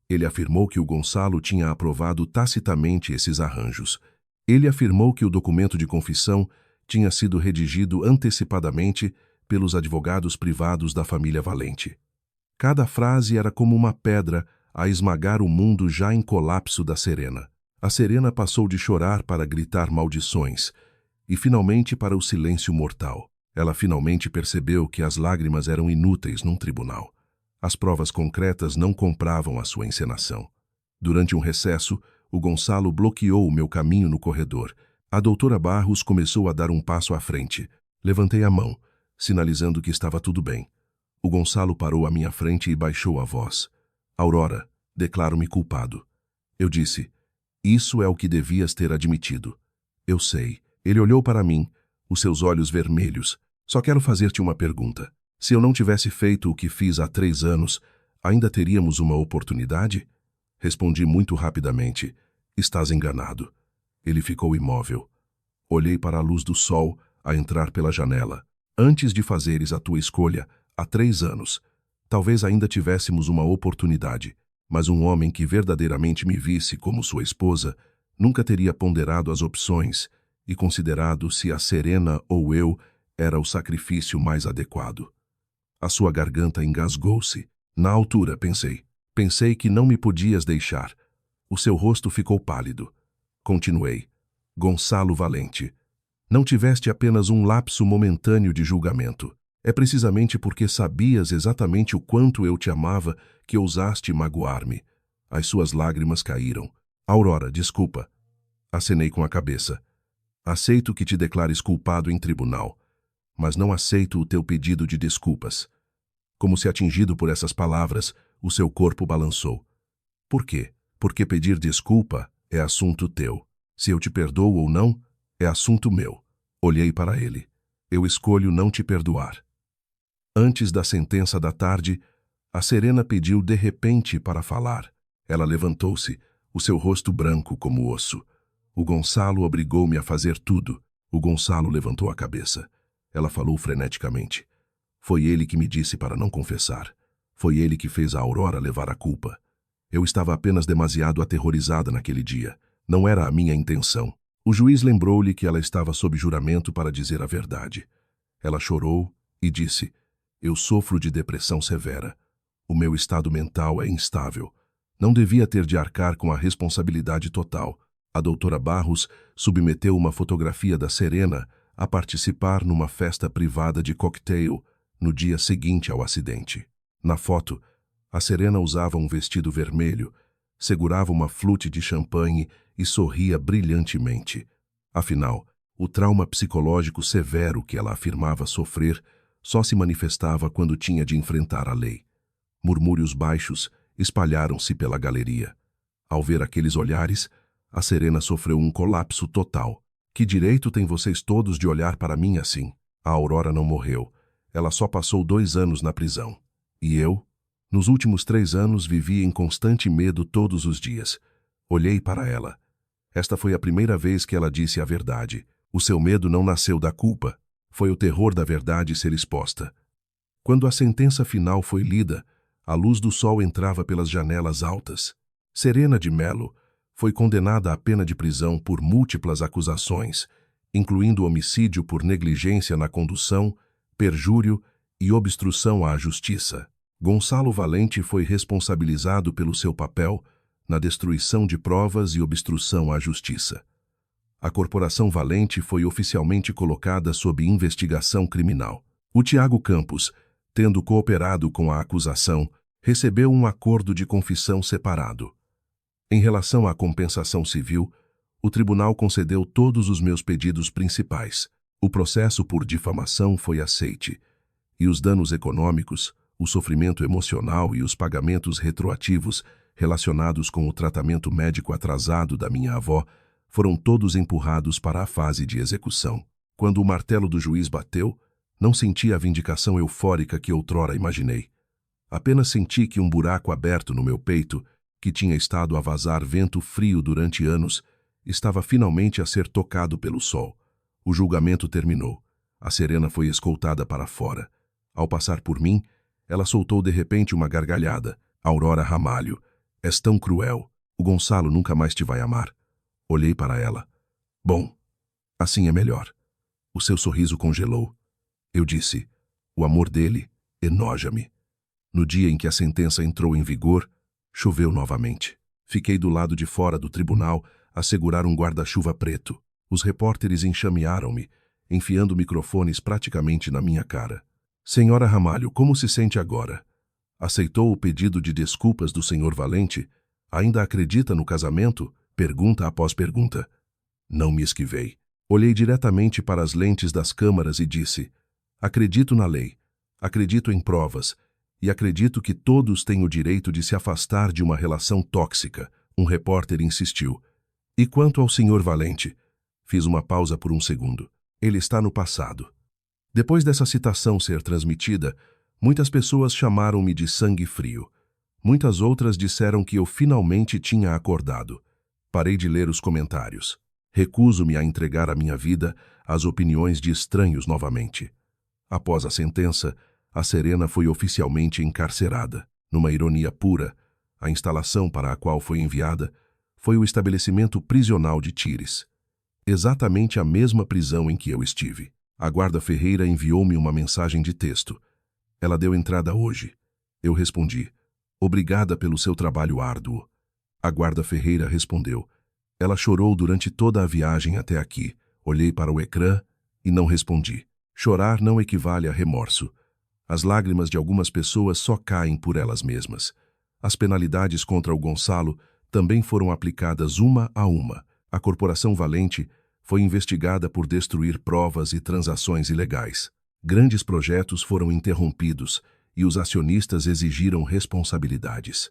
Ele afirmou que o Gonçalo tinha aprovado tacitamente esses arranjos. Ele afirmou que o documento de confissão tinha sido redigido antecipadamente pelos advogados privados da família Valente. Cada frase era como uma pedra a esmagar o mundo já em colapso da Serena. A Serena passou de chorar para gritar maldições e finalmente para o silêncio mortal. Ela finalmente percebeu que as lágrimas eram inúteis num tribunal. As provas concretas não compravam a sua encenação. Durante um recesso, o Gonçalo bloqueou o meu caminho no corredor. A doutora Barros começou a dar um passo à frente. Levantei a mão, sinalizando que estava tudo bem. O Gonçalo parou à minha frente e baixou a voz. Aurora, declaro-me culpado. Eu disse, isso é o que devias ter admitido. Eu sei. Ele olhou para mim, os seus olhos vermelhos. Só quero fazer-te uma pergunta. Se eu não tivesse feito o que fiz há 3 anos, ainda teríamos uma oportunidade? Respondi muito rapidamente. Estás enganado. Ele ficou imóvel. Olhei para a luz do sol a entrar pela janela. Antes de fazeres a tua escolha, há 3 anos, talvez ainda tivéssemos uma oportunidade, mas um homem que verdadeiramente me visse como sua esposa nunca teria ponderado as opções e considerado se a Serena ou eu era o sacrifício mais adequado. A sua garganta engasgou-se Na altura, pensei. Pensei que não me podias deixar. O seu rosto ficou pálido. Continuei. Gonçalo Valente. Não tiveste apenas um lapso momentâneo de julgamento. É precisamente porque sabias exatamente o quanto eu te amava que ousaste magoar-me. As suas lágrimas caíram. Aurora, desculpa. Acenei com a cabeça. Aceito que te declares culpado em tribunal, mas não aceito o teu pedido de desculpas. Como se atingido por essas palavras, o seu corpo balançou. Por quê? Porque pedir desculpa é assunto teu. Se eu te perdoo ou não, é assunto meu. Olhei para ele. Eu escolho não te perdoar. Antes da sentença da tarde, a Serena pediu de repente para falar. Ela levantou-se, o seu rosto branco como osso. O Gonçalo obrigou-me a fazer tudo. O Gonçalo levantou a cabeça. Ela falou freneticamente. Foi ele que me disse para não confessar. Foi ele que fez a Aurora levar a culpa. Eu estava apenas demasiado aterrorizada naquele dia. Não era a minha intenção. O juiz lembrou-lhe que ela estava sob juramento para dizer a verdade. Ela chorou e disse: eu sofro de depressão severa. O meu estado mental é instável. Não devia ter de arcar com a responsabilidade total. A doutora Barros submeteu uma fotografia da Serena a participar numa festa privada de cocktail no dia seguinte ao acidente. Na foto, a Serena usava um vestido vermelho, segurava uma flute de champanhe e sorria brilhantemente. Afinal, o trauma psicológico severo que ela afirmava sofrer só se manifestava quando tinha de enfrentar a lei. Murmúrios baixos espalharam-se pela galeria. Ao ver aqueles olhares, a Serena sofreu um colapso total. Que direito têm vocês todos de olhar para mim assim? A Aurora não morreu. Ela só passou 2 anos na prisão. E eu? Nos últimos 3 anos vivi em constante medo todos os dias. Olhei para ela. Esta foi a primeira vez que ela disse a verdade. O seu medo não nasceu da culpa. Foi o terror da verdade ser exposta. Quando a sentença final foi lida, a luz do sol entrava pelas janelas altas. Serena de Mello foi condenada à pena de prisão por múltiplas acusações, incluindo homicídio por negligência na condução, perjúrio e obstrução à justiça. Gonçalo Valente foi responsabilizado pelo seu papel na destruição de provas e obstrução à justiça. A Corporação Valente foi oficialmente colocada sob investigação criminal. O Tiago Campos, tendo cooperado com a acusação, recebeu um acordo de confissão separado. Em relação à compensação civil, o tribunal concedeu todos os meus pedidos principais. O processo por difamação foi aceite, e os danos econômicos, o sofrimento emocional e os pagamentos retroativos relacionados com o tratamento médico atrasado da minha avó foram todos empurrados para a fase de execução. Quando o martelo do juiz bateu, não senti a vindicação eufórica que outrora imaginei. Apenas senti que um buraco aberto no meu peito, que tinha estado a vazar vento frio durante anos, estava finalmente a ser tocado pelo sol. O julgamento terminou. A Serena foi escoltada para fora. Ao passar por mim, ela soltou de repente uma gargalhada. Aurora Ramalho, és tão cruel. O Gonçalo nunca mais te vai amar. Olhei para ela. Bom, assim é melhor. O seu sorriso congelou. Eu disse, o amor dele enoja-me. No dia em que a sentença entrou em vigor, choveu novamente. Fiquei do lado de fora do tribunal a segurar um guarda-chuva preto. Os repórteres enxamearam-me, enfiando microfones praticamente na minha cara. Senhora Ramalho, como se sente agora? Aceitou o pedido de desculpas do senhor Valente? Ainda acredita no casamento? Pergunta após pergunta. Não me esquivei. Olhei diretamente para as lentes das câmaras e disse, acredito na lei, acredito em provas, e acredito que todos têm o direito de se afastar de uma relação tóxica. Um repórter insistiu. E quanto ao senhor Valente? Fiz uma pausa por um segundo. Ele está no passado. Depois dessa citação ser transmitida, muitas pessoas chamaram-me de sangue frio. Muitas outras disseram que eu finalmente tinha acordado. Parei de ler os comentários. Recuso-me a entregar a minha vida às opiniões de estranhos novamente. Após a sentença, a Serena foi oficialmente encarcerada. Numa ironia pura, a instalação para a qual foi enviada foi o estabelecimento prisional de Tires. Exatamente a mesma prisão em que eu estive. A guarda Ferreira enviou-me uma mensagem de texto. Ela deu entrada hoje. Eu respondi: obrigada pelo seu trabalho árduo. A guarda Ferreira respondeu: ela chorou durante toda a viagem até aqui. Olhei para o ecrã e não respondi. Chorar não equivale a remorso. As lágrimas de algumas pessoas só caem por elas mesmas. As penalidades contra o Gonçalo também foram aplicadas uma a uma. A Corporação Valente foi investigada por destruir provas e transações ilegais. Grandes projetos foram interrompidos e os acionistas exigiram responsabilidades.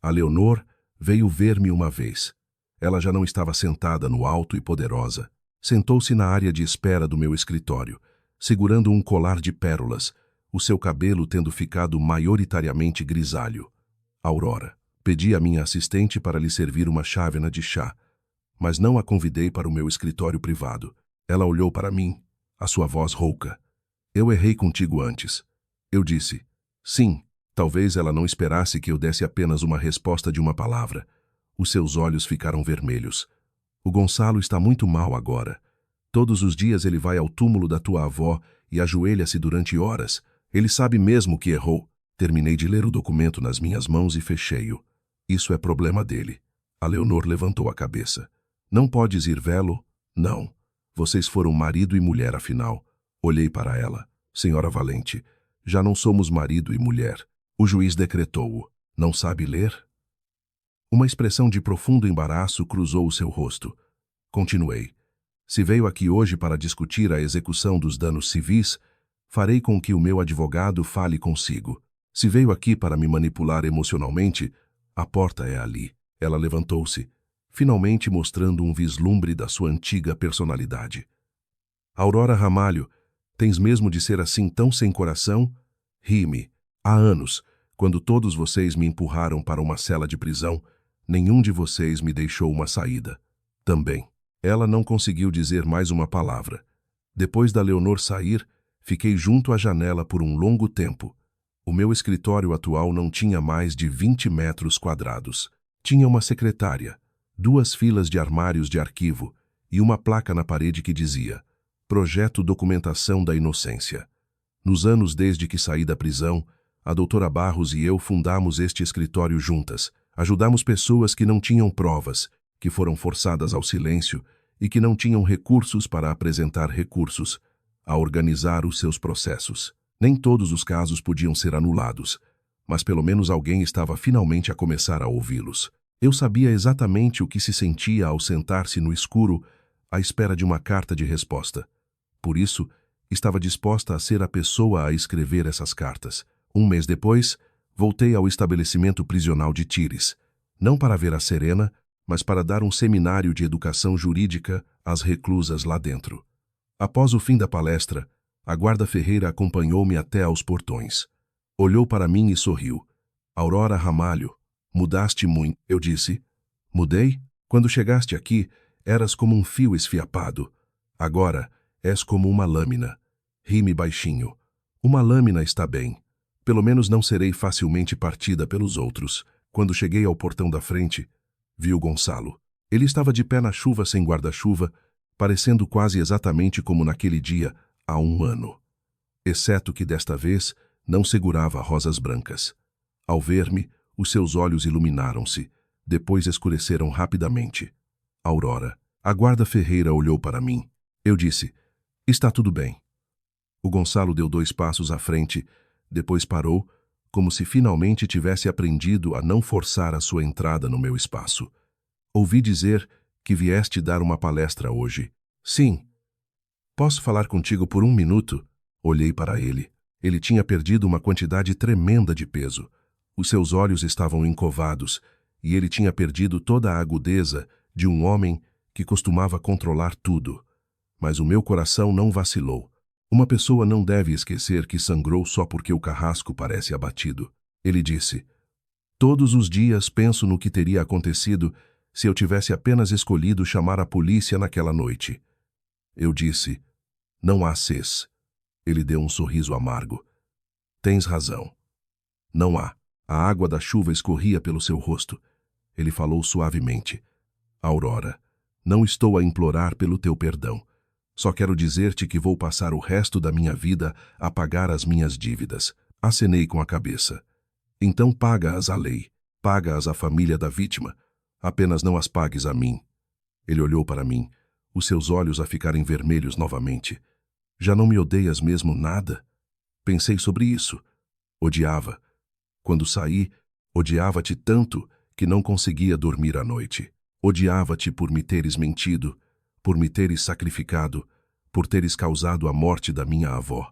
A Leonor veio ver-me uma vez. Ela já não estava sentada no alto e poderosa. Sentou-se na área de espera do meu escritório, segurando um colar de pérolas, o seu cabelo tendo ficado maioritariamente grisalho. Aurora. Pedi à minha assistente para lhe servir uma chávena de chá, mas não a convidei para o meu escritório privado. Ela olhou para mim, a sua voz rouca. Eu errei contigo antes. Eu disse: sim. Talvez ela não esperasse que eu desse apenas uma resposta de uma palavra. Os seus olhos ficaram vermelhos. O Gonçalo está muito mal agora. Todos os dias ele vai ao túmulo da tua avó e ajoelha-se durante horas. Ele sabe mesmo que errou. Terminei de ler o documento nas minhas mãos e fechei-o. Isso é problema dele. A Leonor levantou a cabeça. Não podes ir vê-lo? Não. Vocês foram marido e mulher, afinal. Olhei para ela. Senhora Valente, já não somos marido e mulher. O juiz decretou-o. Não sabe ler? Uma expressão de profundo embaraço cruzou o seu rosto. Continuei. Se veio aqui hoje para discutir a execução dos danos civis, farei com que o meu advogado fale consigo. Se veio aqui para me manipular emocionalmente, a porta é ali. Ela levantou-se, finalmente mostrando um vislumbre da sua antiga personalidade. Aurora Ramalho, tens mesmo de ser assim tão sem coração? Ri-me. Há anos, quando todos vocês me empurraram para uma cela de prisão, nenhum de vocês me deixou uma saída. Também. Ela não conseguiu dizer mais uma palavra. Depois da Leonor sair, fiquei junto à janela por um longo tempo. O meu escritório atual não tinha mais de 20 metros quadrados. Tinha uma secretária, 2 filas de armários de arquivo e uma placa na parede que dizia: Projeto Documentação da Inocência. Nos anos desde que saí da prisão, a doutora Barros e eu fundamos este escritório juntas. Ajudamos pessoas que não tinham provas, que foram forçadas ao silêncio e que não tinham recursos para apresentar recursos, a organizar os seus processos. Nem todos os casos podiam ser anulados, mas pelo menos alguém estava finalmente a começar a ouvi-los. Eu sabia exatamente o que se sentia ao sentar-se no escuro à espera de uma carta de resposta. Por isso, estava disposta a ser a pessoa a escrever essas cartas. Um mês depois, voltei ao estabelecimento prisional de Tires, não para ver a Serena, mas para dar um seminário de educação jurídica às reclusas lá dentro. Após o fim da palestra, a guarda Ferreira acompanhou-me até aos portões. Olhou para mim e sorriu. Aurora Ramalho, mudaste muito, eu disse. Mudei? Quando chegaste aqui, eras como um fio esfiapado. Agora, és como uma lâmina. Ri-me baixinho. Uma lâmina está bem. Pelo menos não serei facilmente partida pelos outros. Quando cheguei ao portão da frente, vi o Gonçalo. Ele estava de pé na chuva sem guarda-chuva, parecendo quase exatamente como naquele dia, há um ano. Exceto que desta vez não segurava rosas brancas. Ao ver-me, os seus olhos iluminaram-se, depois escureceram rapidamente. Aurora. A guarda Ferreira olhou para mim. Eu disse: está tudo bem. O Gonçalo deu 2 passos à frente, depois parou, como se finalmente tivesse aprendido a não forçar a sua entrada no meu espaço. Ouvi dizer que vieste dar uma palestra hoje. Sim. Posso falar contigo por 1 minuto? Olhei para ele. Ele tinha perdido uma quantidade tremenda de peso. Os seus olhos estavam encovados e ele tinha perdido toda a agudeza de um homem que costumava controlar tudo. Mas o meu coração não vacilou. Uma pessoa não deve esquecer que sangrou só porque o carrasco parece abatido. Ele disse: todos os dias penso no que teria acontecido se eu tivesse apenas escolhido chamar a polícia naquela noite. Eu disse: não há ses. Ele deu um sorriso amargo. Tens razão. Não há. A água da chuva escorria pelo seu rosto. Ele falou suavemente: Aurora, não estou a implorar pelo teu perdão. Só quero dizer-te que vou passar o resto da minha vida a pagar as minhas dívidas. Acenei com a cabeça. Então paga-as à lei, paga-as à família da vítima, apenas não as pagues a mim. Ele olhou para mim, os seus olhos a ficarem vermelhos novamente. Já não me odeias mesmo nada? Pensei sobre isso. Odiava. Quando saí, odiava-te tanto que não conseguia dormir à noite. Odiava-te por me teres mentido, por me teres sacrificado, por teres causado a morte da minha avó.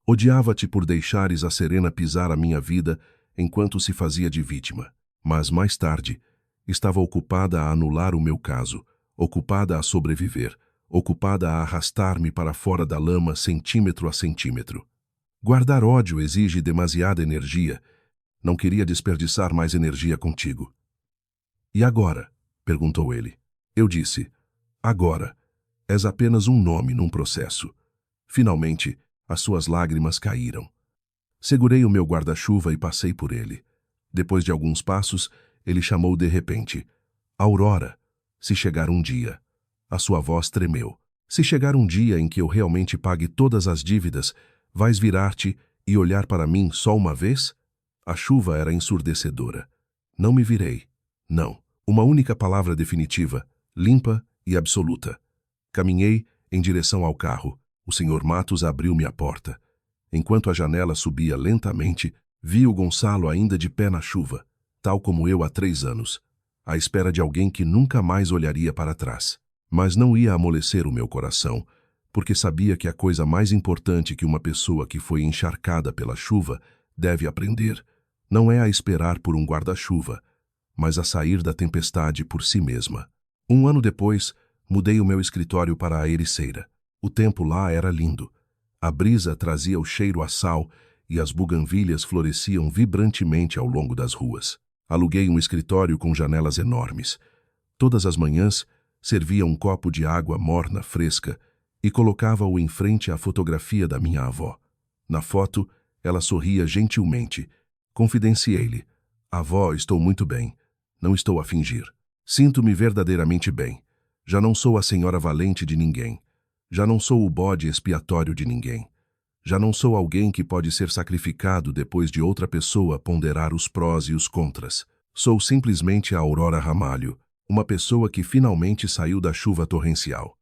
Odiava-te por deixares a Serena pisar a minha vida enquanto se fazia de vítima. Mas mais tarde, estava ocupada a anular o meu caso, ocupada a sobreviver, ocupada a arrastar-me para fora da lama centímetro a centímetro. Guardar ódio exige demasiada energia. Não queria desperdiçar mais energia contigo. E agora? Perguntou ele. Eu disse, agora. És apenas um nome num processo. Finalmente, as suas lágrimas caíram. Segurei o meu guarda-chuva e passei por ele. Depois de alguns passos, ele chamou de repente. Aurora, se chegar um dia. A sua voz tremeu. Se chegar um dia em que eu realmente pague todas as dívidas, vais virar-te e olhar para mim só uma vez? A chuva era ensurdecedora. Não me virei. Não. Uma única palavra definitiva, limpa e absoluta. Caminhei em direção ao carro. O Sr. Matos abriu-me a porta. Enquanto a janela subia lentamente, vi o Gonçalo ainda de pé na chuva, tal como eu há 3 anos, à espera de alguém que nunca mais olharia para trás. Mas não ia amolecer o meu coração, porque sabia que a coisa mais importante que uma pessoa que foi encharcada pela chuva deve aprender não é a esperar por um guarda-chuva, mas a sair da tempestade por si mesma. 1 ano depois, mudei o meu escritório para a Ericeira. O tempo lá era lindo. A brisa trazia o cheiro a sal e as buganvílias floresciam vibrantemente ao longo das ruas. Aluguei um escritório com janelas enormes. Todas as manhãs, servia um copo de água morna fresca e colocava-o em frente à fotografia da minha avó. Na foto, ela sorria gentilmente. Confidenciei-lhe. Avó, estou muito bem. Não estou a fingir. Sinto-me verdadeiramente bem. Já não sou a senhora valente de ninguém. Já não sou o bode expiatório de ninguém. Já não sou alguém que pode ser sacrificado depois de outra pessoa ponderar os prós e os contras. Sou simplesmente a Aurora Ramalho, uma pessoa que finalmente saiu da chuva torrencial.